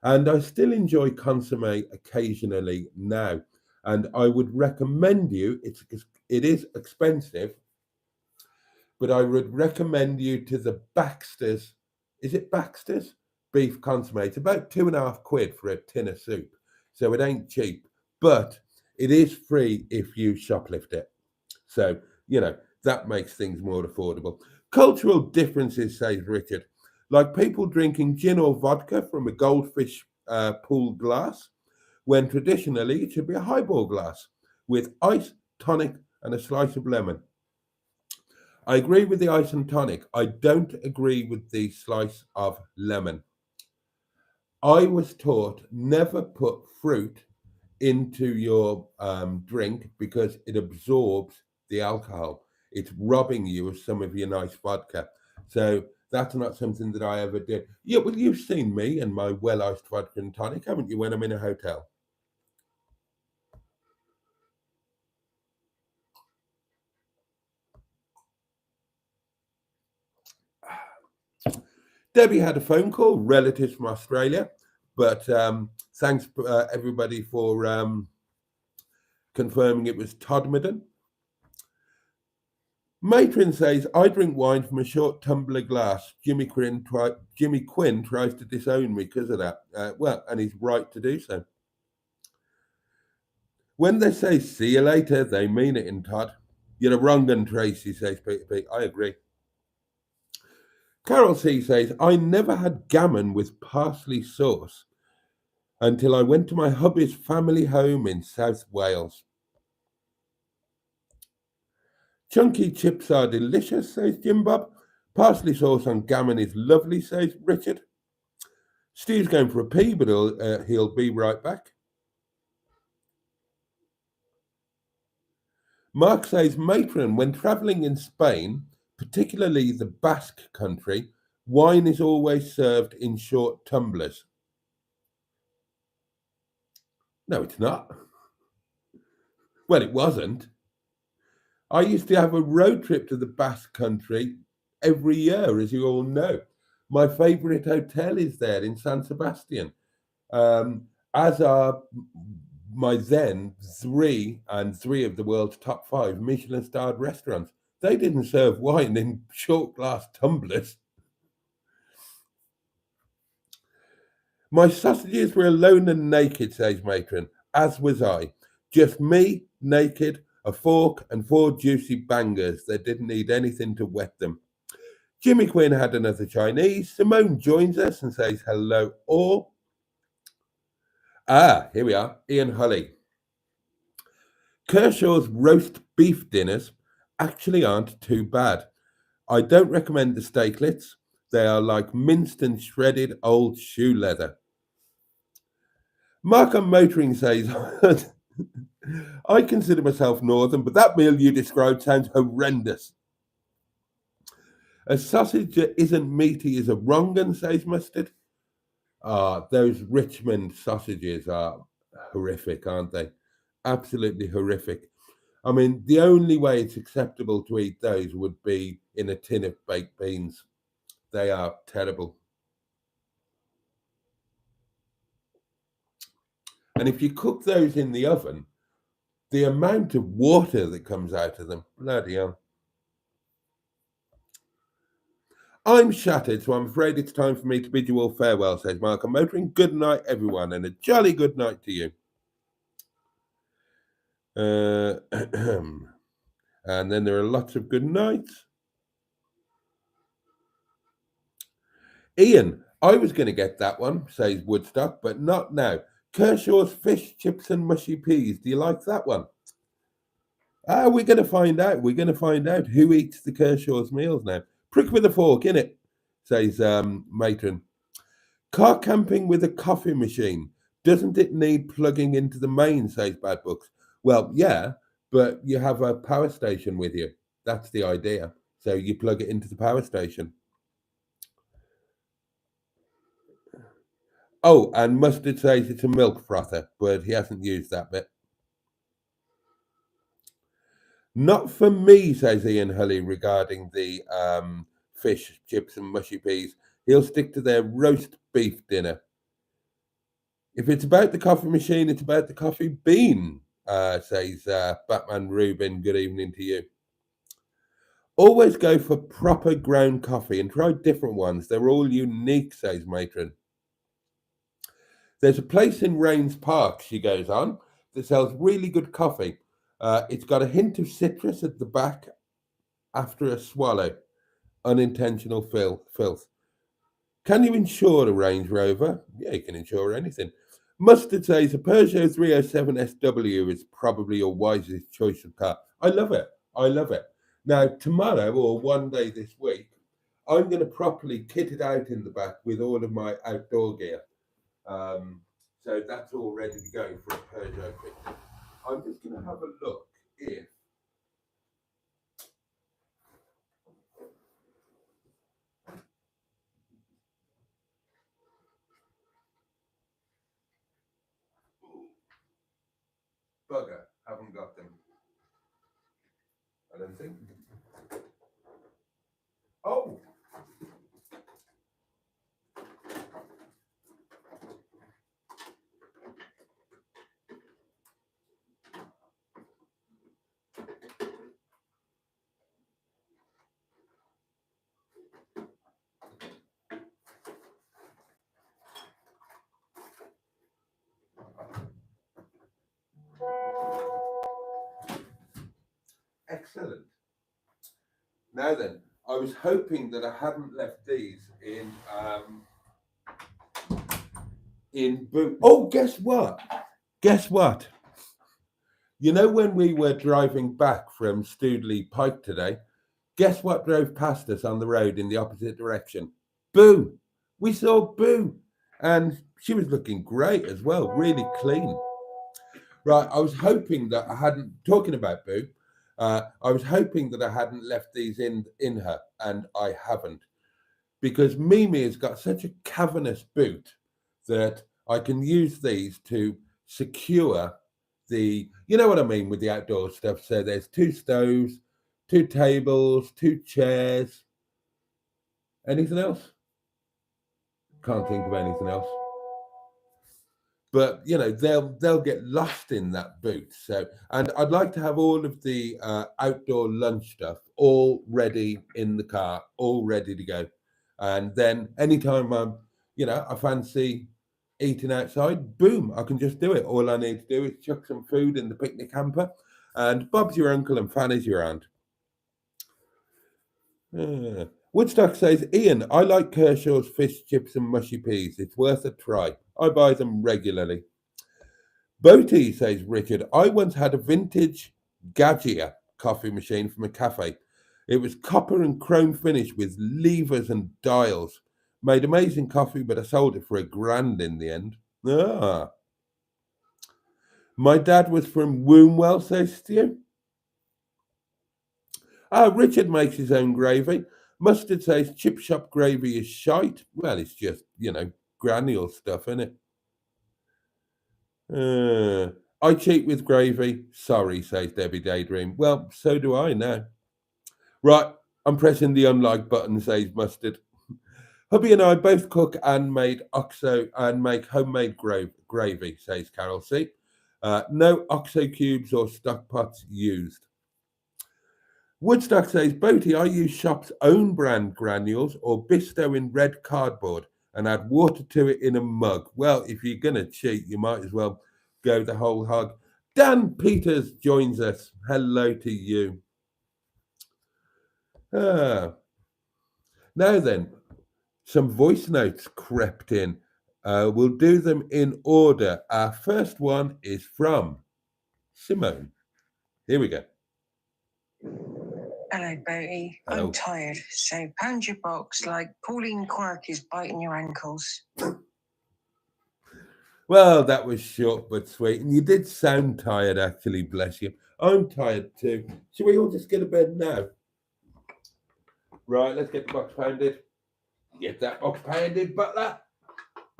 And I still enjoy consomme occasionally now. And I would recommend you, it is expensive, but I would recommend you to the Baxter's. Is it Baxter's beef consomme? It's about £2.50 for a tin of soup, so it ain't cheap, but it is free if you shoplift it. So that makes things more affordable. Cultural differences, says Richard, like people drinking gin or vodka from a goldfish pool glass, when traditionally it should be a highball glass with ice, tonic, and a slice of lemon. I agree with the ice and tonic. I don't agree with the slice of lemon. I was taught never put fruit into your drink because it absorbs the alcohol. it's robbing you of some of your nice vodka. So that's not something that I ever did. Yeah, well, you've seen me and my well-iced vodka and tonic, haven't you, when I'm in a hotel? Debbie had a phone call, relatives from Australia, but thanks everybody for confirming it was Todmorden. Matron says, I drink wine from a short tumbler glass. Jimmy Quinn tries to disown me because of that. Well, and he's right to do so. When they say see you later, they mean it in Todd. You're a wrong un, Tracy, says Peter P. I agree. Carol C says, I never had gammon with parsley sauce until I went to my hubby's family home in South Wales. Chunky chips are delicious, says Jim Bob. Parsley sauce on gammon is lovely, says Richard. Steve's going for a pee, but he'll be right back. Mark says, Matron, when travelling in Spain, particularly the Basque country, wine is always served in short tumblers. No, it's not. Well, it wasn't. I used to have a road trip to the Basque country every year, as you all know. My favourite hotel is there in San Sebastian, as are my then three of the world's top 5 Michelin-starred restaurants. They didn't serve wine in short glass tumblers. My sausages were alone and naked, says Matron, as was I. Just me, naked, a fork and 4 juicy bangers that didn't need anything to wet them. Jimmy Quinn had another Chinese. Simone joins us and says hello all. Here we are, Ian Hulley. Kershaw's roast beef dinners actually aren't too bad. I don't recommend the steaklets. They are like minced and shredded old shoe leather. Mark on Motoring says, I consider myself northern, but that meal you described sounds horrendous. A sausage that isn't meaty is a wrong un, says Mustard. Those Richmond sausages are horrific, aren't they? Absolutely horrific. I mean, the only way it's acceptable to eat those would be in a tin of baked beans. They are terrible. And if you cook those in the oven, the amount of water that comes out of them, bloody hell. I'm shattered, so I'm afraid it's time for me to bid you all farewell, says Mark. I'm motoring. Good night, everyone, and a jolly good night to you. And then there are lots of good nights. Ian, I was going to get that one, says Woodstock, but not now. Kershaw's fish, chips, and mushy peas. Do you like that one? We're going to find out. We're going to find out who eats the Kershaw's meals now. Prick with a fork, innit? Says Matron. Car camping with a coffee machine. Doesn't it need plugging into the main, says Bad Books. Well, yeah, but you have a power station with you. That's the idea. So you plug it into the power station. Oh, and Mustard says it's a milk frother, but he hasn't used that bit. Not for me, says Ian Hulley regarding the fish, chips, and mushy peas. He'll stick to their roast beef dinner. If it's about the coffee machine, it's about the coffee bean, says Batman Rubin. Good evening to you. Always go for proper ground coffee and try different ones. They're all unique, says Matron. There's a place in Rains Park, she goes on, that sells really good coffee. It's got a hint of citrus at the back after a swallow. Unintentional filth. Can you insure a Range Rover? Yeah, you can insure anything. Mustard says a Peugeot 307 SW is probably your wisest choice of car. I love it. I love it. Now, tomorrow or one day this week, I'm going to properly kit it out in the back with all of my outdoor gear. So that's all ready to go for a Peugeot picnic. I'm just going to have a look if bugger. Haven't got them. I don't think. Oh. Excellent. Now then, I was hoping that I hadn't left these in boot. Oh, guess what? Guess what? You know when we were driving back from Stoodley Pike today, guess what drove past us on the road in the opposite direction? Boo! We saw Boo, and she was looking great as well, really clean. Right, I was hoping that I hadn't, talking about Boo, I was hoping that I hadn't left these in her, and I haven't. Because Mimi has got such a cavernous boot that I can use these to secure the, you know what I mean with the outdoor stuff. So there's 2 stoves, 2 tables, 2 chairs. Anything else? Can't think of anything else. But you know they'll get lost in that boot. So, and I'd like to have all of the outdoor lunch stuff all ready in the car, all ready to go. And then anytime I fancy eating outside, boom, I can just do it. All I need to do is chuck some food in the picnic hamper, and Bob's your uncle and Fanny's your aunt. Woodstock says, Ian, I like Kershaw's fish chips and mushy peas. It's worth a try. I buy them regularly. Boaty, says Richard, I once had a vintage Gaggia coffee machine from a cafe. It was copper and chrome finish with levers and dials. Made amazing coffee, but I sold it for £1,000 in the end. Ah. My dad was from Wombwell, says Stu. Richard makes his own gravy. Mustard says chip shop gravy is shite. Well, it's just, granule stuff, isn't it? I cheat with gravy. Sorry, says Debbie Daydream. Well, so do I now. Right, I'm pressing the unlike button, says Mustard. Hubby and I both cook and make homemade gravy, says Carol C. No OXO cubes or stock pots used. Woodstock says, Boaty, I use Shop's own brand granules or Bisto in red cardboard and add water to it in a mug. Well, if you're going to cheat, you might as well go the whole hog. Dan Peters joins us. Hello to you. Now then, some voice notes crept in. We'll do them in order. Our first one is from Simone. Here we go. Hello, Boaty. Hello. I'm tired, so pound your box like Pauline Quirk is biting your ankles. Well, that was short but sweet. And you did sound tired, actually, bless you. I'm tired too. Shall we all just get to bed now? Right, let's get the box pounded. Get that box pounded, butler.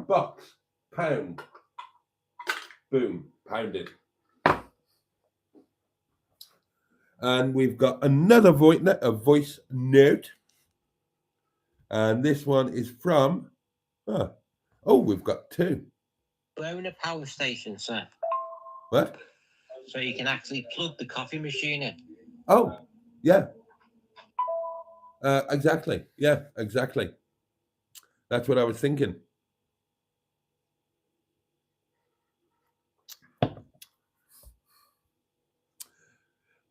Box, pound. Boom, pounded. And we've got another voice note. And this one is from, we've got 2. We own a power station, sir. What? So you can actually plug the coffee machine in. Oh, yeah. Exactly. Yeah, exactly. That's what I was thinking.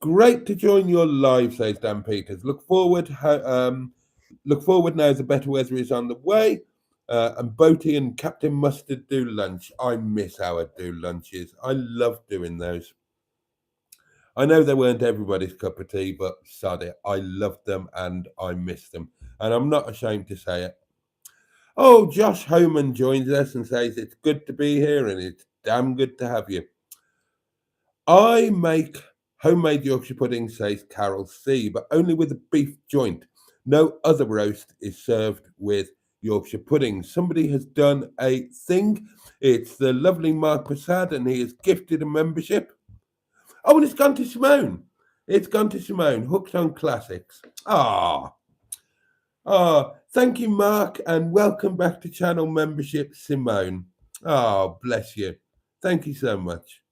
Great to join your live, says Dan Peters. Look forward now the better weather is on the way. And Boaty and Captain Mustard do lunch. I miss our do lunches. I love doing those. I know they weren't everybody's cup of tea, but sod it. I loved them and I miss them. And I'm not ashamed to say it. Oh, Josh Homan joins us and says it's good to be here and it's damn good to have you. I make homemade Yorkshire pudding, says Carol C, but only with a beef joint. No other roast is served with Yorkshire pudding. Somebody has done a thing. It's the lovely Mark Prasad, and he has gifted a membership. Oh, and it's gone to Simone. It's gone to Simone. Hooked on Classics. Thank you, Mark, and welcome back to channel membership, Simone. Bless you. Thank you so much.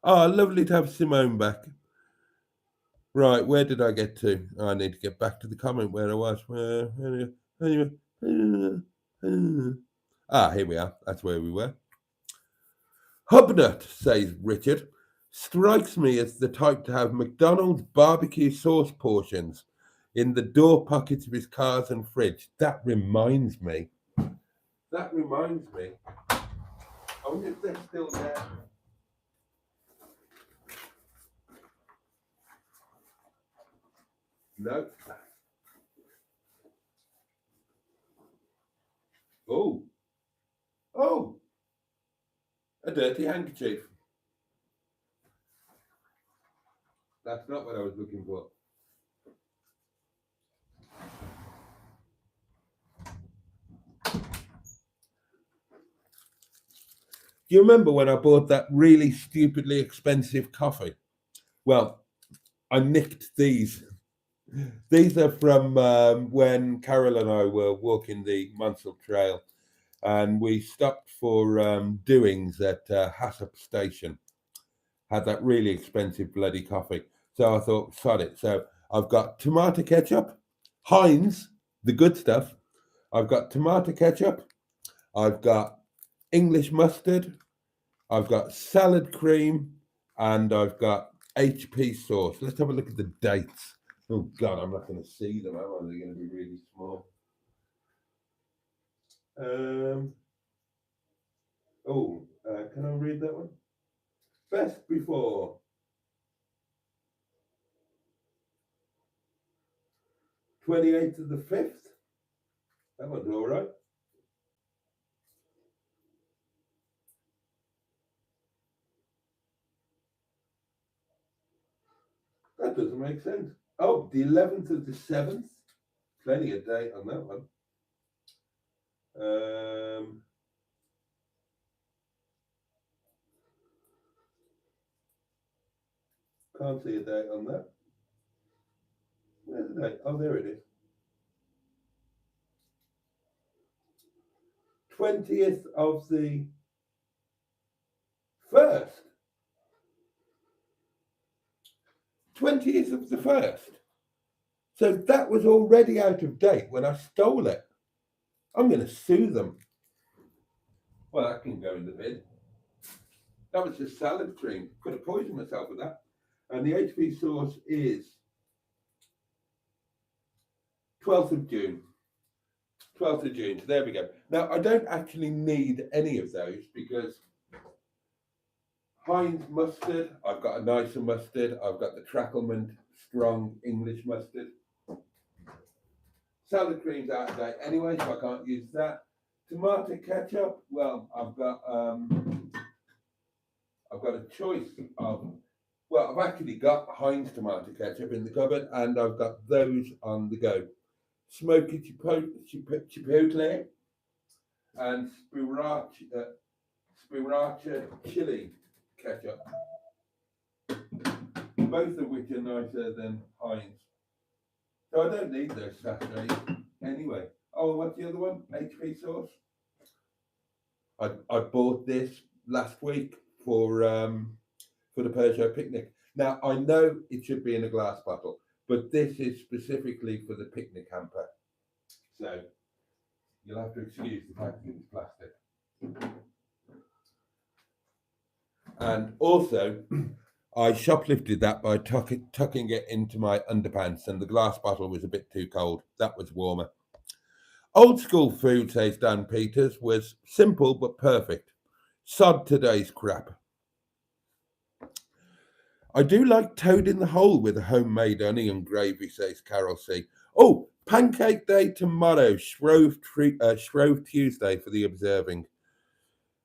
Lovely to have Simone back. Right, where did I get to? I need to get back to the comment where I was. Here we are. That's where we were. Hubnut, says Richard, strikes me as the type to have McDonald's barbecue sauce portions in the door pockets of his cars and fridge. That reminds me. I wonder if they're still there. No. Oh, a dirty handkerchief. That's not what I was looking for. Do you remember when I bought that really stupidly expensive coffee? Well, I nicked these. These are from when Carol and I were walking the Munsell Trail, and we stopped for doings at Hassop Station. Had that really expensive bloody coffee. So I thought, sod it. So I've got tomato ketchup, Heinz, the good stuff. I've got tomato ketchup. I've got English mustard. I've got salad cream, and I've got HP sauce. Let's have a look at the dates. Oh God, I'm not going to see them. Am I? They're going to be really small. Can I read that one? Best before. 28th of the 5th. That one's all right. That doesn't make sense. Oh, the 11th of the 7th. Plenty of date on that one. Can't see a date on that. Where's the date? Oh, there it is. 20th of the 1st. 20th of the 1st. So that was already out of date when I stole it. I'm going to sue them. Well, that can go in the bin. That was just salad cream. Could have poisoned myself with that. And the HP sauce is 12th of June. 12th of June. So there we go. Now, I don't actually need any of those because Heinz mustard, I've got a nicer mustard. I've got the Trackleman strong English mustard. Salad cream's out of date anyway, so I can't use that. Tomato ketchup, well, I've got a choice of, well, I've actually got Heinz tomato ketchup in the cupboard, and I've got those on the go. Smoky chipotle and sriracha chili ketchup, both of which are nicer than Heinz. So I don't need those sachets anyway. Oh, what's the other one? HP sauce. I bought this last week for the Peugeot picnic. Now I know it should be in a glass bottle, but this is specifically for the picnic hamper. So you'll have to excuse the fact that it's plastic. And also, I shoplifted that by tucking it into my underpants, and the glass bottle was a bit too cold. That was warmer. Old school food, says Dan Peters, was simple but perfect. Sod today's crap. I do like toad in the hole with a homemade onion gravy, says Carol C. Oh, Pancake Day tomorrow, Shrove Tuesday for the observing.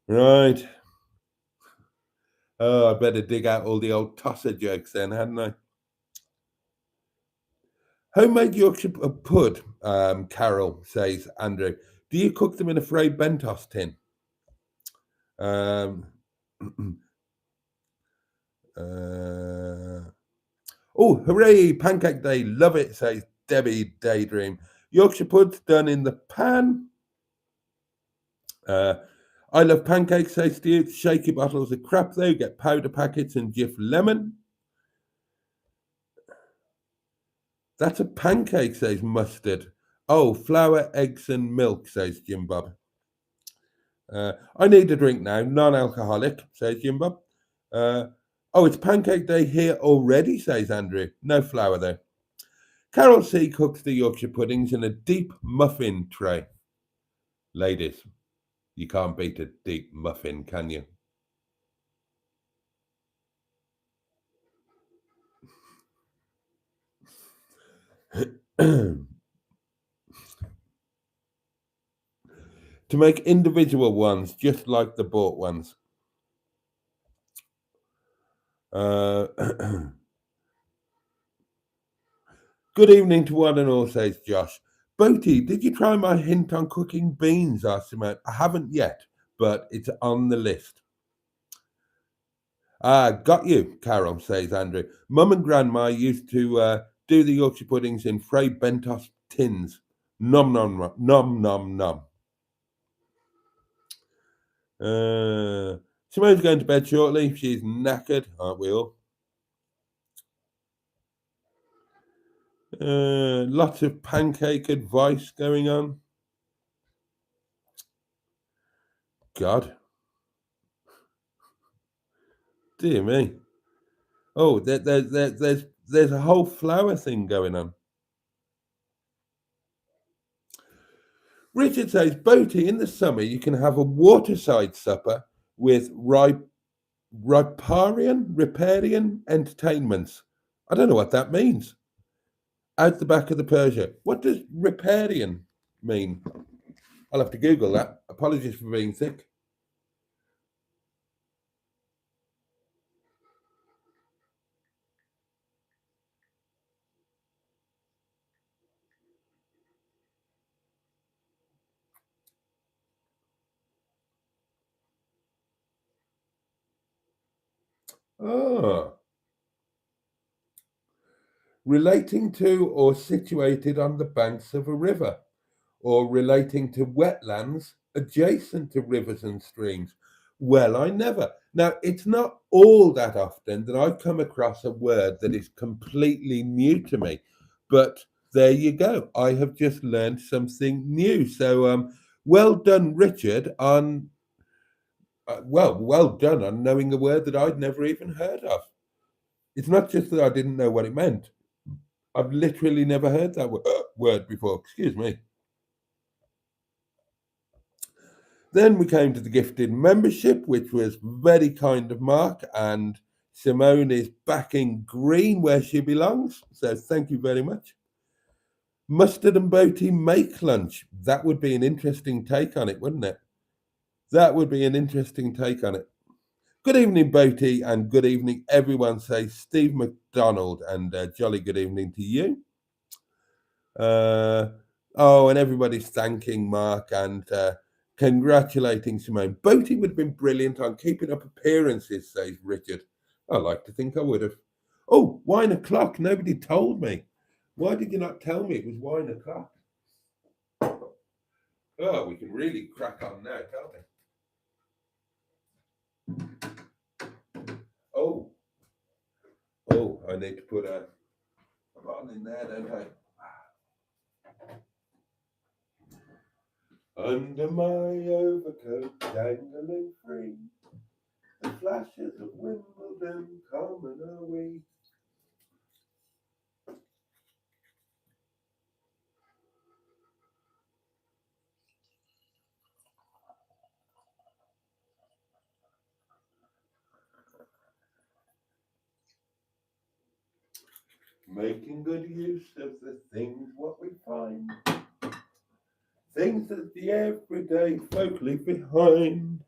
Right. Oh, I better dig out all the old tosser jokes then, hadn't I? Homemade Yorkshire pud, Carol, says Andrew. Do you cook them in a Fray Bentos tin? Oh, hooray! Pancake day, love it, says Debbie Daydream. Yorkshire pud's done in the pan. I love pancakes, says Steve. Shaky bottles of crap though. Get powder packets and Jif lemon. That's a pancake, says Mustard. Oh, flour, eggs, and milk, says Jim Bob. I need a drink now, non-alcoholic, says Jim Bob. Oh, it's pancake day here already, says Andrew. No flour though. Carol C cooks the Yorkshire puddings in a deep muffin tray. Ladies, you can't beat a deep muffin, can you? To make individual ones just like the bought ones. Good evening to one and all, says Josh. Boaty, did you try my hint on cooking beans? Asked Simone. I haven't yet, but it's on the list. Got you, Carol, says Andrew. Mum and Grandma used to do the Yorkshire puddings in Frey Bentos tins. Nom, nom, nom, nom, nom, nom. Simone's going to bed shortly. She's knackered, aren't we all? Lots of pancake advice going on. God. Dear me. Oh, there's a whole flour thing going on. Richard says, Boaty, in the summer you can have a waterside supper with riparian entertainments. I don't know what that means. Out the back of the Persia. What does riparian mean? I'll have to Google that. Apologies for being thick. Relating to or situated on the banks of a river, or relating to wetlands adjacent to rivers and streams. Well, I never. Now, it's not all that often that I come across a word that is completely new to me, but there you go. I have just learned something new. So, well done, Richard, on well done on knowing a word that I'd never even heard of. It's not just that I didn't know what it meant. I've literally never heard that word before. Excuse me. Then we came to the gifted membership, which was very kind of Mark, and Simone is back in green where she belongs. So thank you very much. Mustard and Boaty make lunch. That would be an interesting take on it, wouldn't it? That would be an interesting take on it. Good evening, Boaty, and good evening, everyone. Say Steve McDonald, and jolly good evening to you. And everybody's thanking Mark and congratulating Simone. Boaty would have been brilliant on keeping up appearances, says Richard. I like to think I would have. Oh, wine o'clock. Nobody told me. Why did you not tell me it was wine o'clock? Oh, we can really crack on now, can't we? Oh, I need to put a bottle in there, don't I? Under my overcoat, dangling free, the flashes of Wimbledon coming away. Making good use of the things what we find, things that the everyday folk leave behind.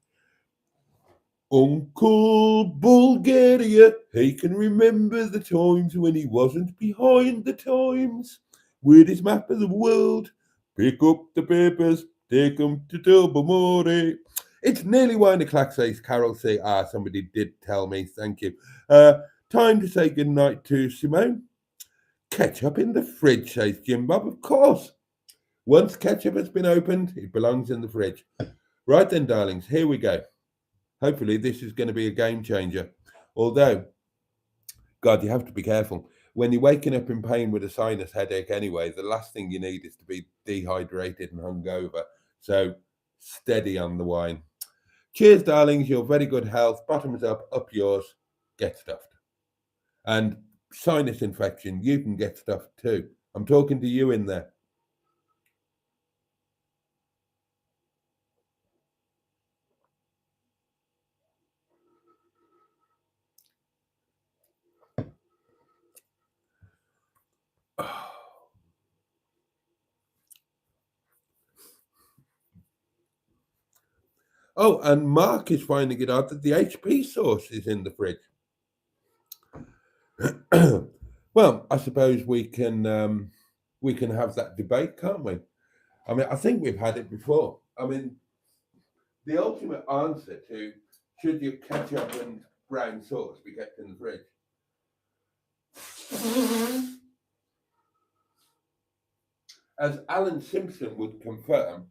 Uncle Bulgaria, he can remember the times when he wasn't behind the times. With his map of the world, pick up the papers, take 'em to Tobermory. It's nearly 1 o'clock, says Carol C. Ah, somebody did tell me. Thank you. Time to say goodnight to Simone. Ketchup in the fridge, says Jim Bob. Of course. Once ketchup has been opened, it belongs in the fridge. Right then, darlings, here we go. Hopefully, this is going to be a game changer. Although, God, you have to be careful. When you're waking up in pain with a sinus headache anyway, the last thing you need is to be dehydrated and hungover. So, steady on the wine. Cheers, darlings. Your very good health. Bottoms up yours. Get stuffed. And sinus infection, you can get stuffed too. I'm talking to you in there. Oh, and Mark is finding it out that the HP sauce is in the fridge. Well, I suppose we can have that debate, can't we? I mean, I think we've had it before. I mean, the ultimate answer to should your ketchup and brown sauce be kept in the fridge? As Alan Simpson would confirm,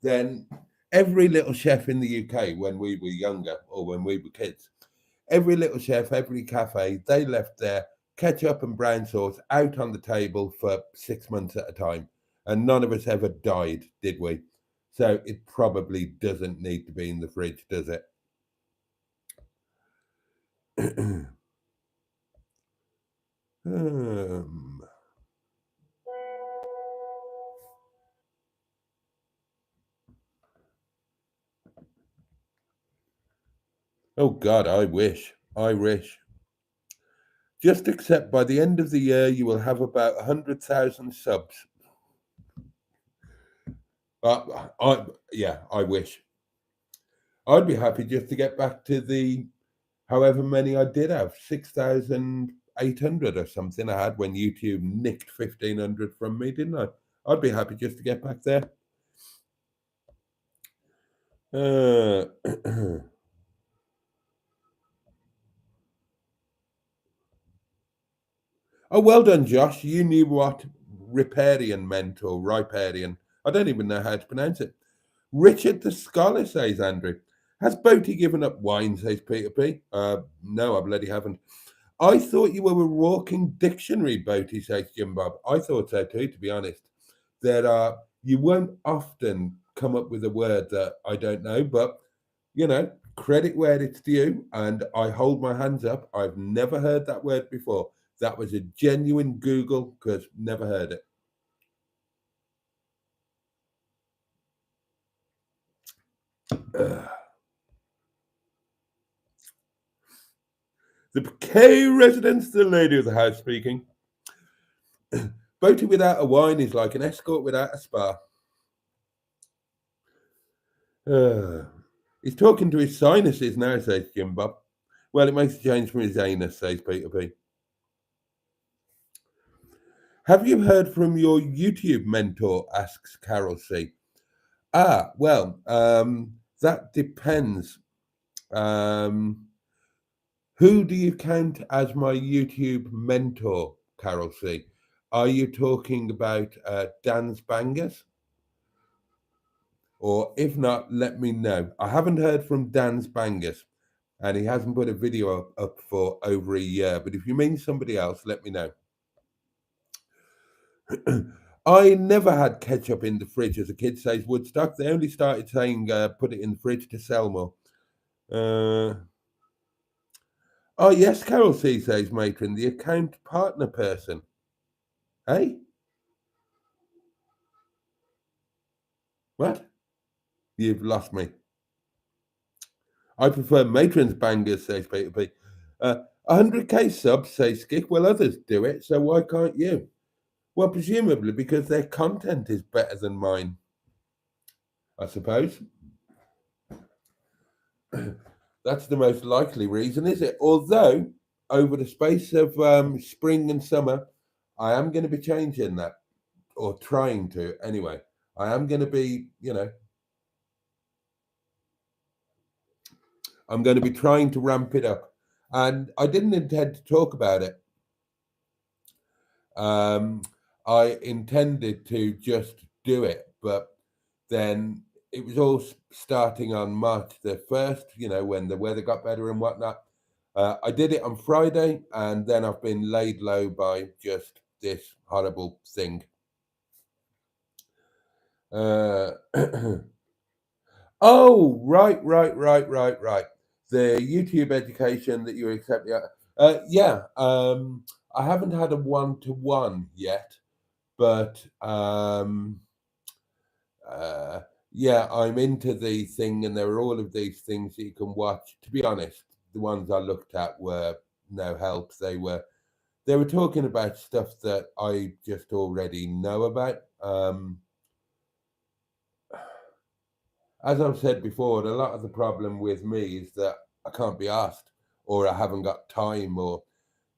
then every little chef in the UK when we were younger or when we were kids, every little chef, every cafe, they left their ketchup and brown sauce out on the table for 6 months at a time. And none of us ever died, did we? So it probably doesn't need to be in the fridge, does it? Oh God, I wish. I wish. Just accept by the end of the year you will have about 100,000 subs. I wish. I'd be happy just to get back to the however many I did have, 6,800 or something I had when YouTube nicked 1,500 from me, didn't I? I'd be happy just to get back there. Oh, well done, Josh. You knew what riparian meant, or riparian. I don't even know how to pronounce it. Richard the Scholar, says Andrew. Has Boaty given up wine, says Peter P. No, I bloody haven't. I thought you were a walking dictionary, Boaty, says Jim Bob. I thought so too, to be honest. You won't often come up with a word that I don't know, but, credit where it's due, and I hold my hands up. I've never heard that word before. That was a genuine Google, because never heard it. The K residence, the lady of the house speaking. Boaty without a wine is like an escort without a spa. He's talking to his sinuses now, says Jim Bob. Well, it makes a change from his anus, says Peter P. Have you heard from your YouTube mentor, asks Carol C. Well, that depends. Who do you count as my YouTube mentor, Carol C? Are you talking about Dan's Bangers? Or if not, let me know. I haven't heard from Dan's Bangers, and he hasn't put a video up for over a year. But if you mean somebody else, let me know. I never had ketchup in the fridge as a kid, says Woodstock. They only started saying put it in the fridge to sell more. Oh, yes, Carol C, says Matron, the account partner person. Hey? What? You've lost me. I prefer Matron's Bangers, says Peter P. 100k subs, says Skick. Well, others do it, so why can't you? Well, presumably because their content is better than mine, I suppose. That's the most likely reason, is it? Although, over the space of spring and summer, I am going to be changing that, or trying to anyway. I am going to be, I'm going to be trying to ramp it up. And I didn't intend to talk about it. I intended to just do it, but then it was all starting on March the 1st, when the weather got better and whatnot. I did it on Friday, and then I've been laid low by just this horrible thing. Oh, right. The YouTube education that you accept. Yeah. I haven't had a one-to-one yet, but yeah, I'm into the thing, and there are all of these things that you can watch. To be honest, the ones I looked at were no help. They were talking about stuff that I just already know about. As I've said before, a lot of the problem with me is that I can't be asked, or I haven't got time, or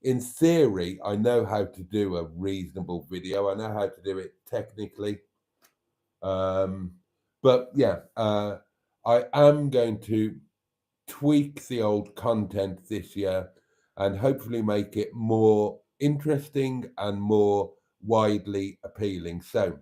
in theory, I know how to do a reasonable video. I know how to do it technically. But yeah, I am going to tweak the old content this year and hopefully make it more interesting and more widely appealing. So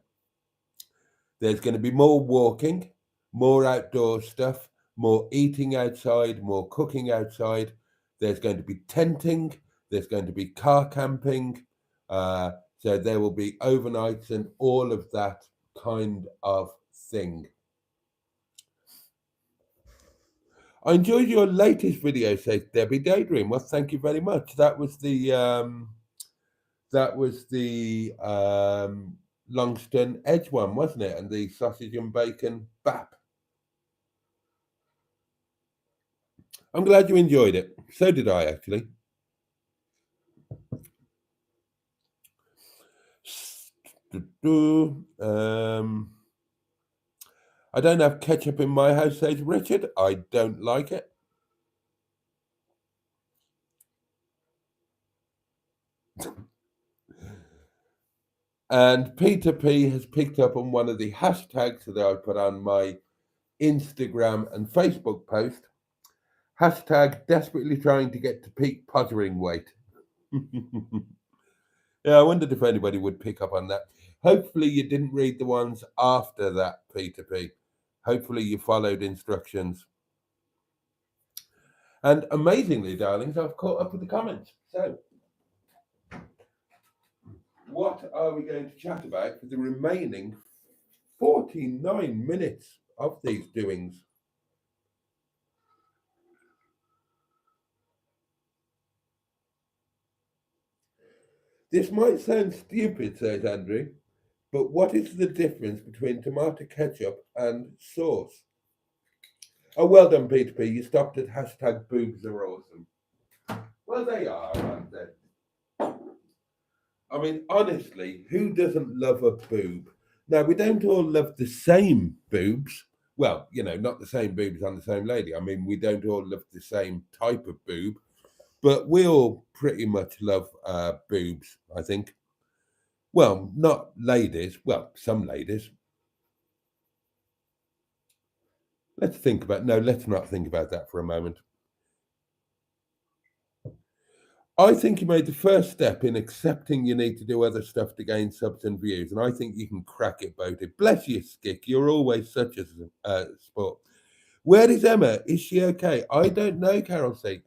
there's going to be more walking, more outdoor stuff, more eating outside, more cooking outside. There's going to be tenting. There's going to be car camping. So there will be overnights and all of that kind of thing. I enjoyed your latest video, says Debbie Daydream. Well, thank you very much. That was the Longston Edge one, wasn't it? And the sausage and bacon bap. I'm glad you enjoyed it. So did I, actually. I don't have ketchup in my house, says Richard. I don't like it. And Peter P has picked up on one of the hashtags that I put on my Instagram and Facebook post. Hashtag desperately trying to get to peak pottering weight. Yeah, I wondered if anybody would pick up on that. Hopefully you didn't read the ones after that, Peter P. Hopefully you followed instructions. And amazingly, darlings, I've caught up with the comments. So, what are we going to chat about for the remaining 49 minutes of these doings? This might sound stupid, says Andrew, but what is the difference between tomato ketchup and sauce? Oh, well done, Peter P. You stopped at hashtag boobs are awesome. Well, they are, aren't they? I mean, honestly, who doesn't love a boob? Now, we don't all love the same boobs. Well, not the same boobs on the same lady. I mean, we don't all love the same type of boob, but we all pretty much love boobs, I think. Well, not ladies. Well, some ladies. Let's not think about that for a moment. I think you made the first step in accepting you need to do other stuff to gain subs and views, and I think you can crack it, Boaty. Bless you, Skick. You're always such a sport. Where is Emma? Is she okay? I don't know, Carol C.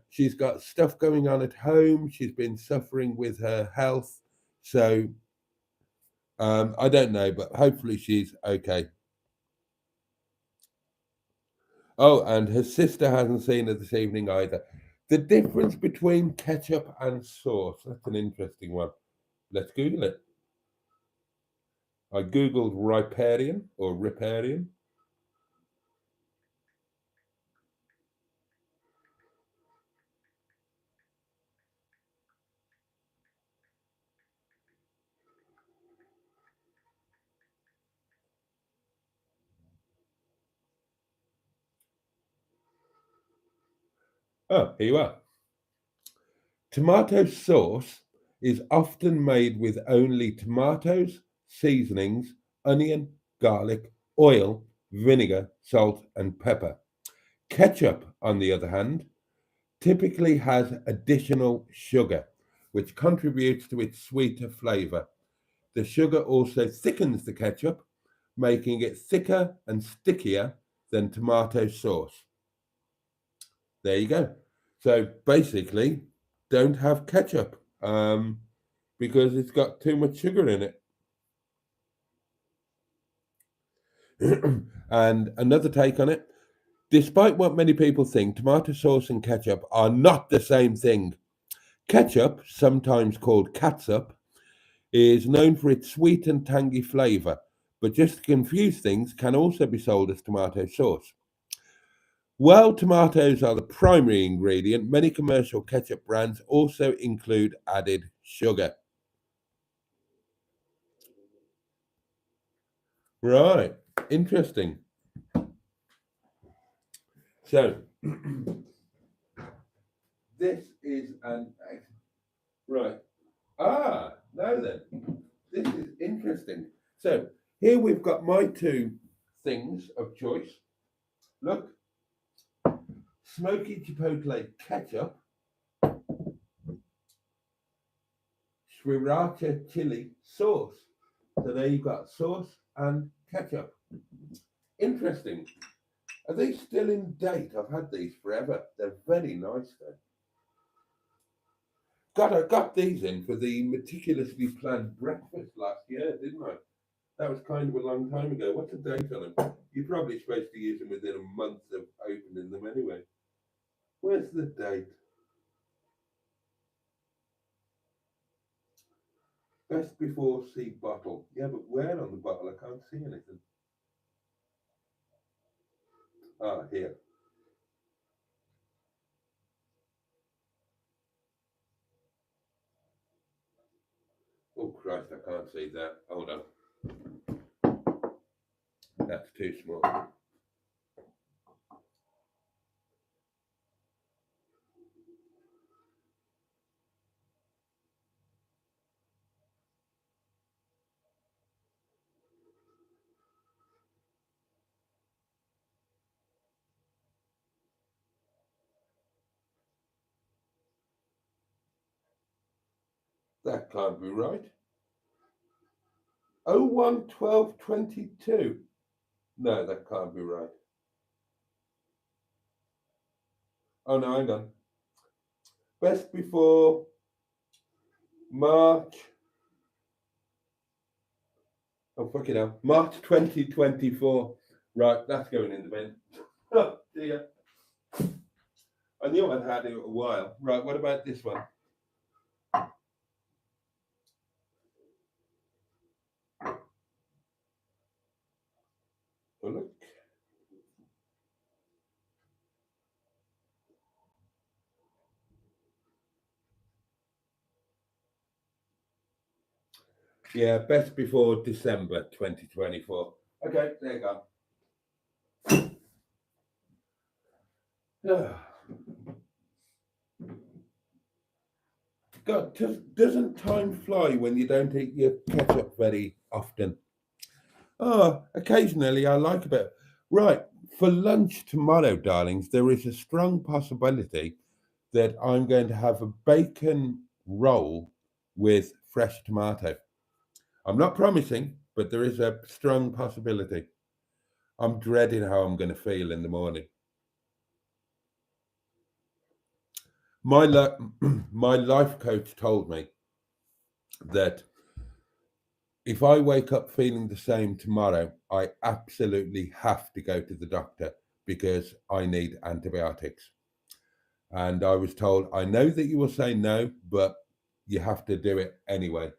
She's got stuff going on at home. She's been suffering with her health. So I don't know, but hopefully she's okay. Oh, and her sister hasn't seen her this evening either. The difference between ketchup and sauce. That's an interesting one. Let's Google it. I Googled riparian or riparian. Oh, here you are. Tomato sauce is often made with only tomatoes, seasonings, onion, garlic, oil, vinegar, salt, and pepper. Ketchup, on the other hand, typically has additional sugar, which contributes to its sweeter flavour. The sugar also thickens the ketchup, making it thicker and stickier than tomato sauce. There you go. So basically, don't have ketchup because it's got too much sugar in it. And another take on it, despite what many people think, tomato sauce and ketchup are not the same thing. Ketchup, sometimes called catsup, is known for its sweet and tangy flavour, but just to confuse things, can also be sold as tomato sauce. While tomatoes are the primary ingredient, many commercial ketchup brands also include added sugar. Right, interesting. So, this is an right. Now then, this is interesting. So here we've got my two things of choice. Look, smoky chipotle ketchup, sriracha chili sauce. So there you've got sauce and ketchup. Interesting. Are they still in date? I've had these forever. They're very nice though. God, I got these in for the meticulously planned breakfast last year, didn't I? That was kind of a long time ago. What's the date on them? You're probably supposed to use them within a month of opening them anyway. Where's the date? Best before see bottle. Yeah, but where on the bottle? I can't see anything. Ah, here. Oh Christ, I can't see that. Hold on. That's too small. That can't be right. 01/12/22. No, that can't be right. Oh no, hang on. Best before March. Oh fucking hell. March 2024. Right, that's going in the bin. Oh dear. I knew I'd had it a while. Right, what about this one? Oh, look. Yeah, best before December 2024. Okay, there you go. God, doesn't time fly when you don't eat your ketchup very often? Oh, occasionally I like a bit. Right, for lunch tomorrow, darlings, there is a strong possibility that I'm going to have a bacon roll with fresh tomato. I'm not promising, but there is a strong possibility. I'm dreading how I'm going to feel in the morning. My my life coach told me that if I wake up feeling the same tomorrow, I absolutely have to go to the doctor because I need antibiotics. And I was told, I know that you will say no, but you have to do it anyway.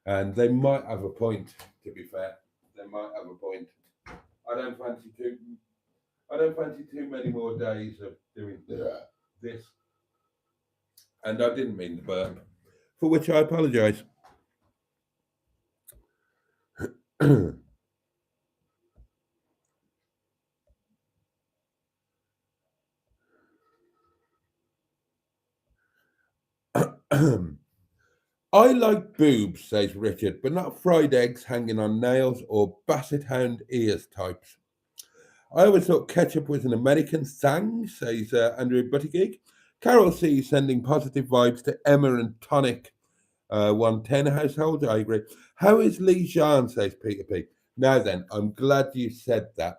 And they might have a point, to be fair. They might have a point. I don't fancy too many more days of doing this. And I didn't mean the burp, for which I apologise. I like boobs, says Richard, but not fried eggs hanging on nails or basset hound ears types. I always thought ketchup was an American thing, says Andrew Buttigieg. Carol C sending positive vibes to Emma and Tonic 110 household. I agree. How is Lee Jean, says Peter P. Now then, I'm glad you said that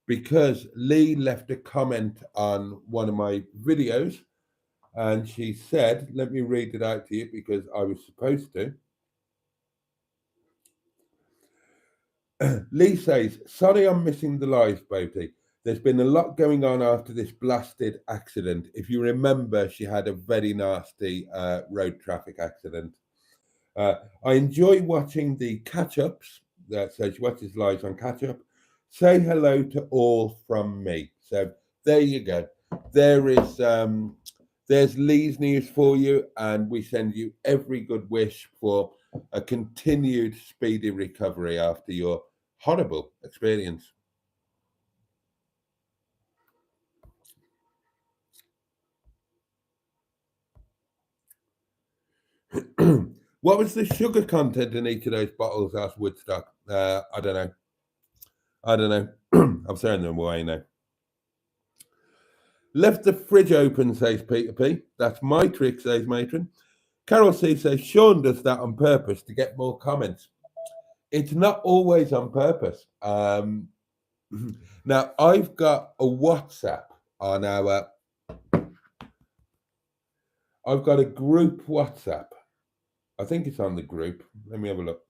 because Lee left a comment on one of my videos and she said, let me read it out to you because I was supposed to. Lee says, sorry I'm missing the live, Boaty. There's been a lot going on after this blasted accident. If you remember, she had a very nasty road traffic accident. I enjoy watching the catch-ups. So she watches lives on catch-up. Say hello to all from me. So there you go. There's Lee's news for you, and we send you every good wish for a continued speedy recovery after your horrible experience. What was the sugar content in each of those bottles? Asked Woodstock. I don't know. I'm throwing them away now. Left the fridge open, says Peter P. That's my trick, says Matron. Carol C says Sean does that on purpose to get more comments. It's not always on purpose. Now, I've got a WhatsApp on our... I've got a group WhatsApp. I think it's on the group. Let me have a look.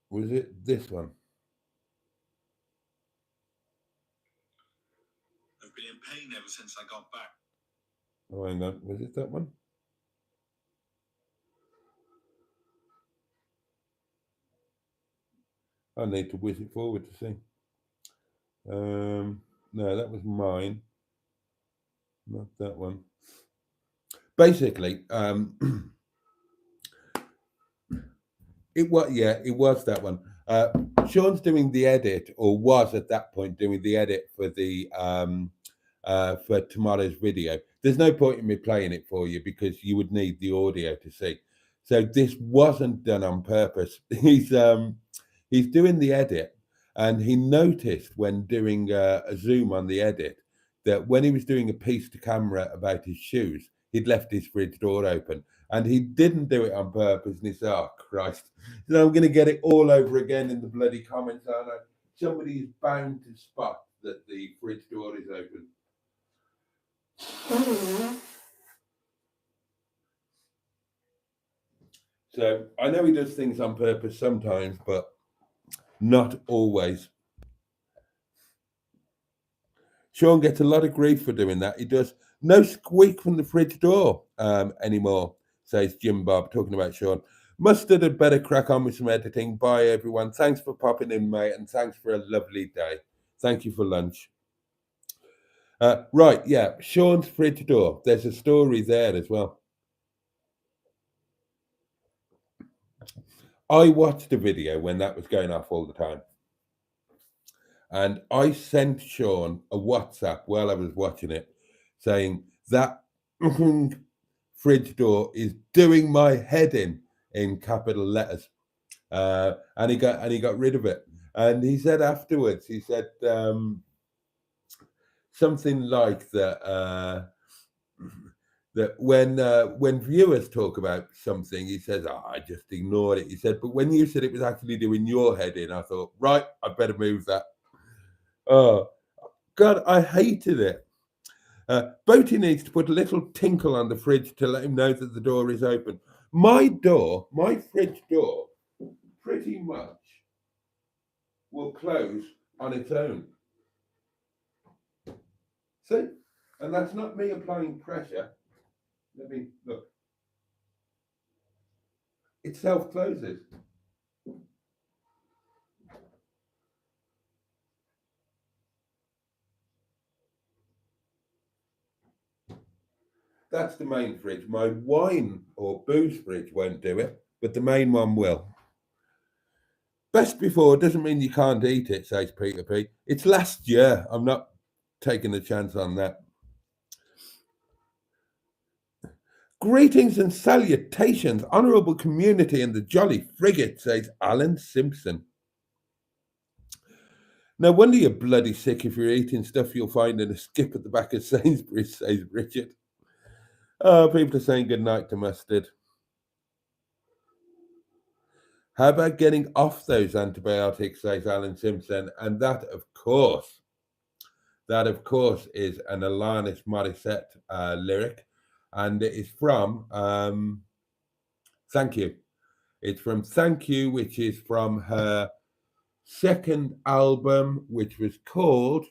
Was it this one? I've been in pain ever since I got back. Oh, hang on. Was it that one? I need to whiz it forward to see. No, that was mine. Not that one. Basically, it was that one. Sean's doing the edit, or was at that point doing the edit for the for tomorrow's video. There's no point in me playing it for you because you would need the audio to see. So this wasn't done on purpose. He's doing the edit, and he noticed when doing a zoom on the edit that when he was doing a piece to camera about his shoes, he'd left his fridge door open. And he didn't do it on purpose. And he said, oh, Christ. So I'm going to get it all over again in the bloody comments, aren't I? Somebody is bound to spot that the fridge door is open. So I know he does things on purpose sometimes, but not always. Sean gets a lot of grief for doing that. He does. No squeak from the fridge door anymore, says Jim Bob, talking about Sean. Mustard had better crack on with some editing. Bye, everyone. Thanks for popping in, mate, and thanks for a lovely day. Thank you for lunch. Right, yeah, Sean's fridge door. There's a story there as well. I watched a video when that was going off all the time. And I sent Sean a WhatsApp while I was watching it saying that fridge door is doing my head in capital letters. And he got rid of it. And he said afterwards, he said something like that that when viewers talk about something, he says, oh, I just ignored it. He said, but when you said it was actually doing your head in, I thought, right, I better move that. Oh, God, I hated it. Boaty needs to put a little tinkle on the fridge to let him know that the door is open. My fridge door, pretty much will close on its own. See? And that's not me applying pressure. Let me look. It self-closes. That's the main fridge. My wine or booze fridge won't do it, but the main one will. Best before doesn't mean you can't eat it, says Peter P. It's last year. I'm not taking a chance on that. Greetings and salutations, honourable community and the jolly frigate, says Alan Simpson. No wonder you're bloody sick if you're eating stuff you'll find in a skip at the back of Sainsbury's, says Richard. Oh, people are saying good night to Mustard. How about getting off those antibiotics, says Alan Simpson? And that, of course, is an Alanis Morissette lyric. And it is from Thank You. It's from Thank You, which is from her second album, which was called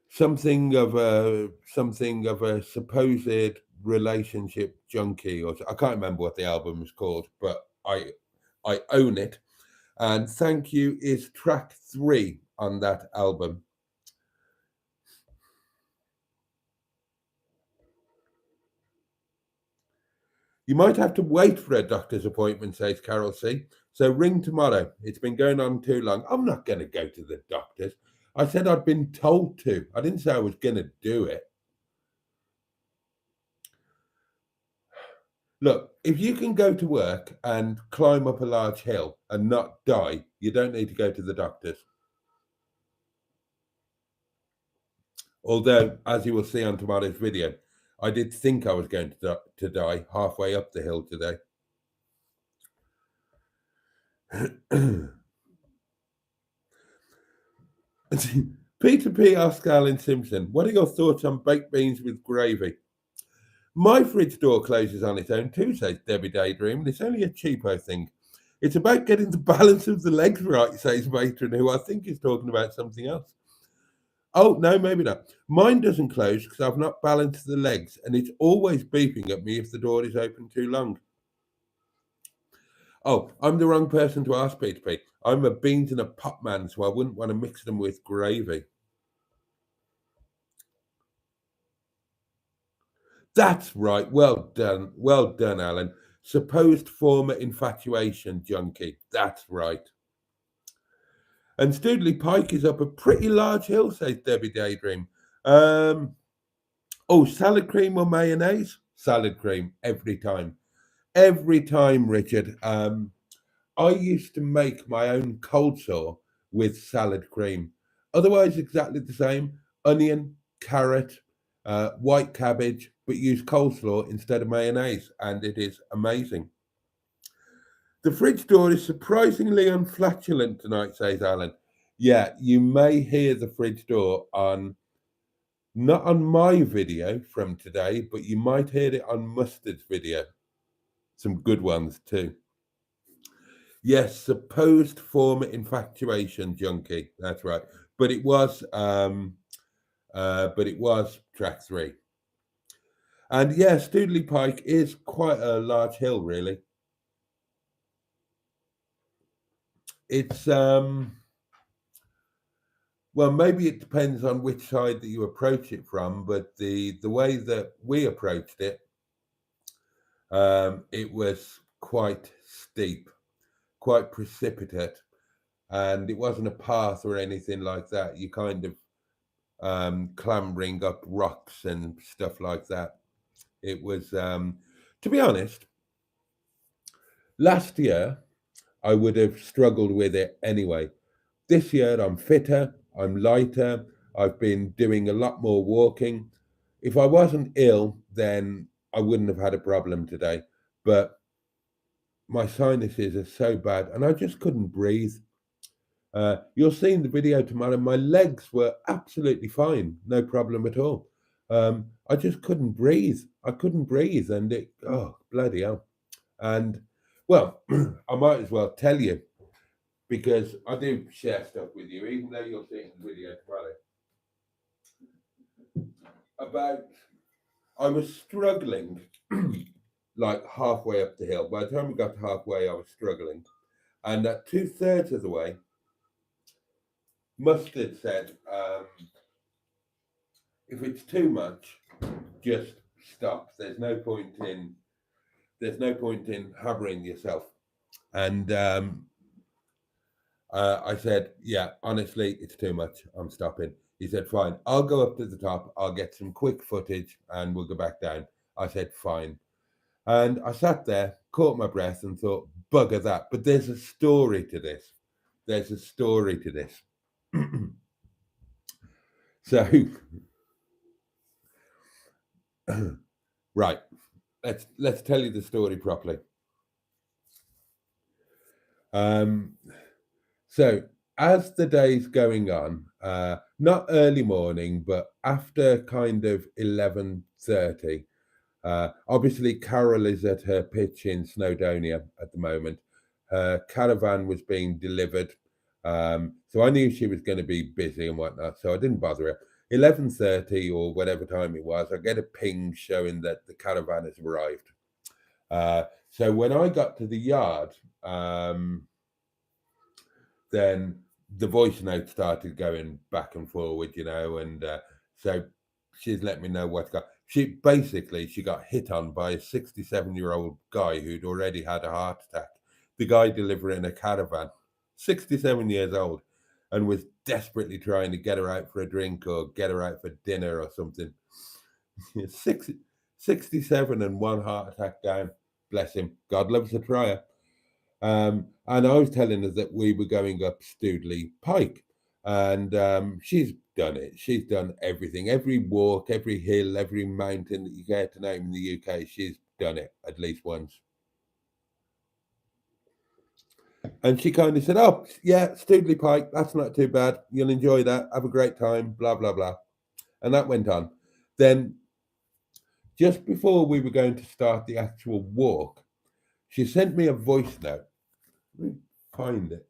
something of a supposed relationship junkie, or I can't remember what the album was called, but I own it. And Thank You is track 3 on that album. You might have to wait for a doctor's appointment, says Carol C. So ring tomorrow. It's been going on too long. I'm not going to go to the doctor's. I said I'd been told to. I didn't say I was going to do it. Look, if you can go to work and climb up a large hill and not die, you don't need to go to the doctor's. Although, as you will see on tomorrow's video, I did think I was going to die halfway up the hill today. Peter P. asked Alan Simpson, what are your thoughts on baked beans with gravy? My fridge door closes on its own too, says Debbie Daydream, and it's only a cheapo thing. It's about getting the balance of the legs right, says Matron, who I think is talking about something else. Oh, no, maybe not. Mine doesn't close because I've not balanced the legs, and it's always beeping at me if the door is open too long. Oh, I'm the wrong person to ask, Peter P. I'm a beans and a pot man, so I wouldn't want to mix them with gravy. That's right. Well done. Well done, Alan. Supposed former infatuation junkie. That's right. And Stoodley Pike is up a pretty large hill, says Debbie Daydream. Oh, salad cream or mayonnaise? Salad cream every time. Every time, Richard. I used to make my own coleslaw with salad cream. Otherwise, exactly the same. Onion, carrot, white cabbage, but use coleslaw instead of mayonnaise, and it is amazing. The fridge door is surprisingly unflatulent tonight, says Alan. Yeah, you may hear the fridge door not on my video from today, but you might hear it on Mustard's video. Some good ones too. Yes, supposed former infatuation junkie. That's right. But it was track 3. And yes, Stoodley Pike is quite a large hill, really. It's well, maybe it depends on which side that you approach it from, but the way that we approached it, it was quite steep, quite precipitate, and it wasn't a path or anything like that. You kind of clambering up rocks and stuff like that. It was, to be honest, last year I would have struggled with it anyway. This year I'm fitter, I'm lighter, I've been doing a lot more walking. If I wasn't ill, then I wouldn't have had a problem today. But my sinuses are so bad and I just couldn't breathe. You'll see in the video tomorrow, my legs were absolutely fine, no problem at all. I just couldn't breathe. I couldn't breathe, and oh, bloody hell. And, well, I might as well tell you, because I do share stuff with you, even though you'll see it in the video tomorrow. I was struggling, like halfway up the hill. By the time we got halfway, I was struggling. And at 2/3 of the way, Mustard said, if it's too much, just stop. There's no point in hammering yourself. And I said, yeah, honestly, it's too much. I'm stopping. He said, fine, I'll go up to the top. I'll get some quick footage and we'll go back down. I said, fine. And I sat there, caught my breath and thought, bugger that. But there's a story to this. There's a story to this. So, right, let's tell you the story properly. So as the day's going on, not early morning, but after kind of 11:30, obviously Carol is at her pitch in Snowdonia at the moment. Her caravan was being delivered. So I knew she was going to be busy and whatnot, so I didn't bother her. 11:30 or whatever time it was, I get a ping showing that the caravan has arrived. So when I got to the yard, then the voice note started going back and forward, and so she's let me know what's got. She got hit on by a 67-year-old guy who'd already had a heart attack. The guy delivering a caravan, 67 years old, and was desperately trying to get her out for a drink or get her out for dinner or something. 67 and one heart attack down. Bless him. God loves a trier. And I was telling her that we were going up Stoodley Pike, and she's done it. She's done everything, every walk, every hill, every mountain that you care to name in the UK. She's done it at least once. And she kind of said, "Oh, yeah, Stoodley Pike, that's not too bad. You'll enjoy that. Have a great time, blah, blah, blah." And that went on. Then, just before we were going to start the actual walk, she sent me a voice note. Let me find it.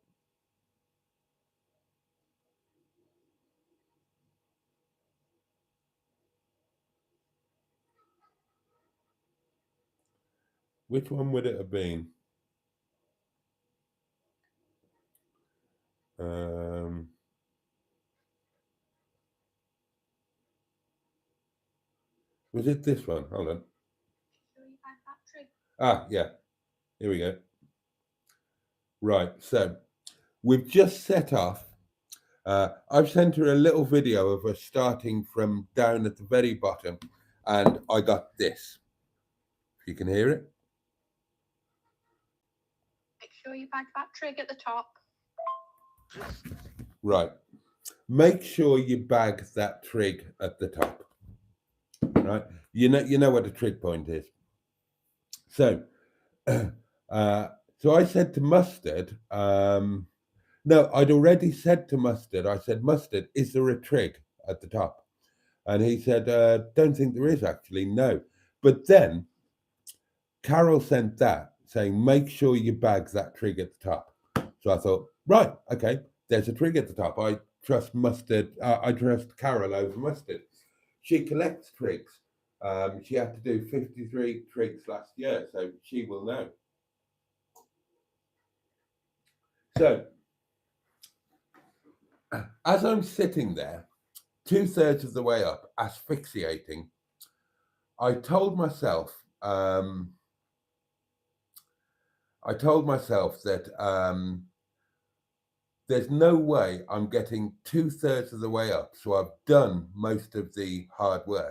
Which one would it have been? Was it this one? Hold on. Ah, yeah. Here we go. Right. So we've just set off. I've sent her a little video of us starting from down at the very bottom, and I got this. If you can hear it. Make sure you bag that trig at the top. Right. Make sure you bag that trig at the top. Right. You know what a trig point is. So, so I said to Mustard, no, I'd already said to Mustard, I said, Mustard, is there a trig at the top? And he said, don't think there is actually, no. But then Carol sent that saying, make sure you bag that trig at the top. So I thought, right, okay, there's a trig at the top. I trust Mustard, I trust Carol over Mustard. She collects trigs. She had to do 53 trigs last year, so she will know. So, as I'm sitting there, 2/3 of the way up, asphyxiating, I told myself that there's no way I'm getting 2/3 of the way up, so I've done most of the hard work.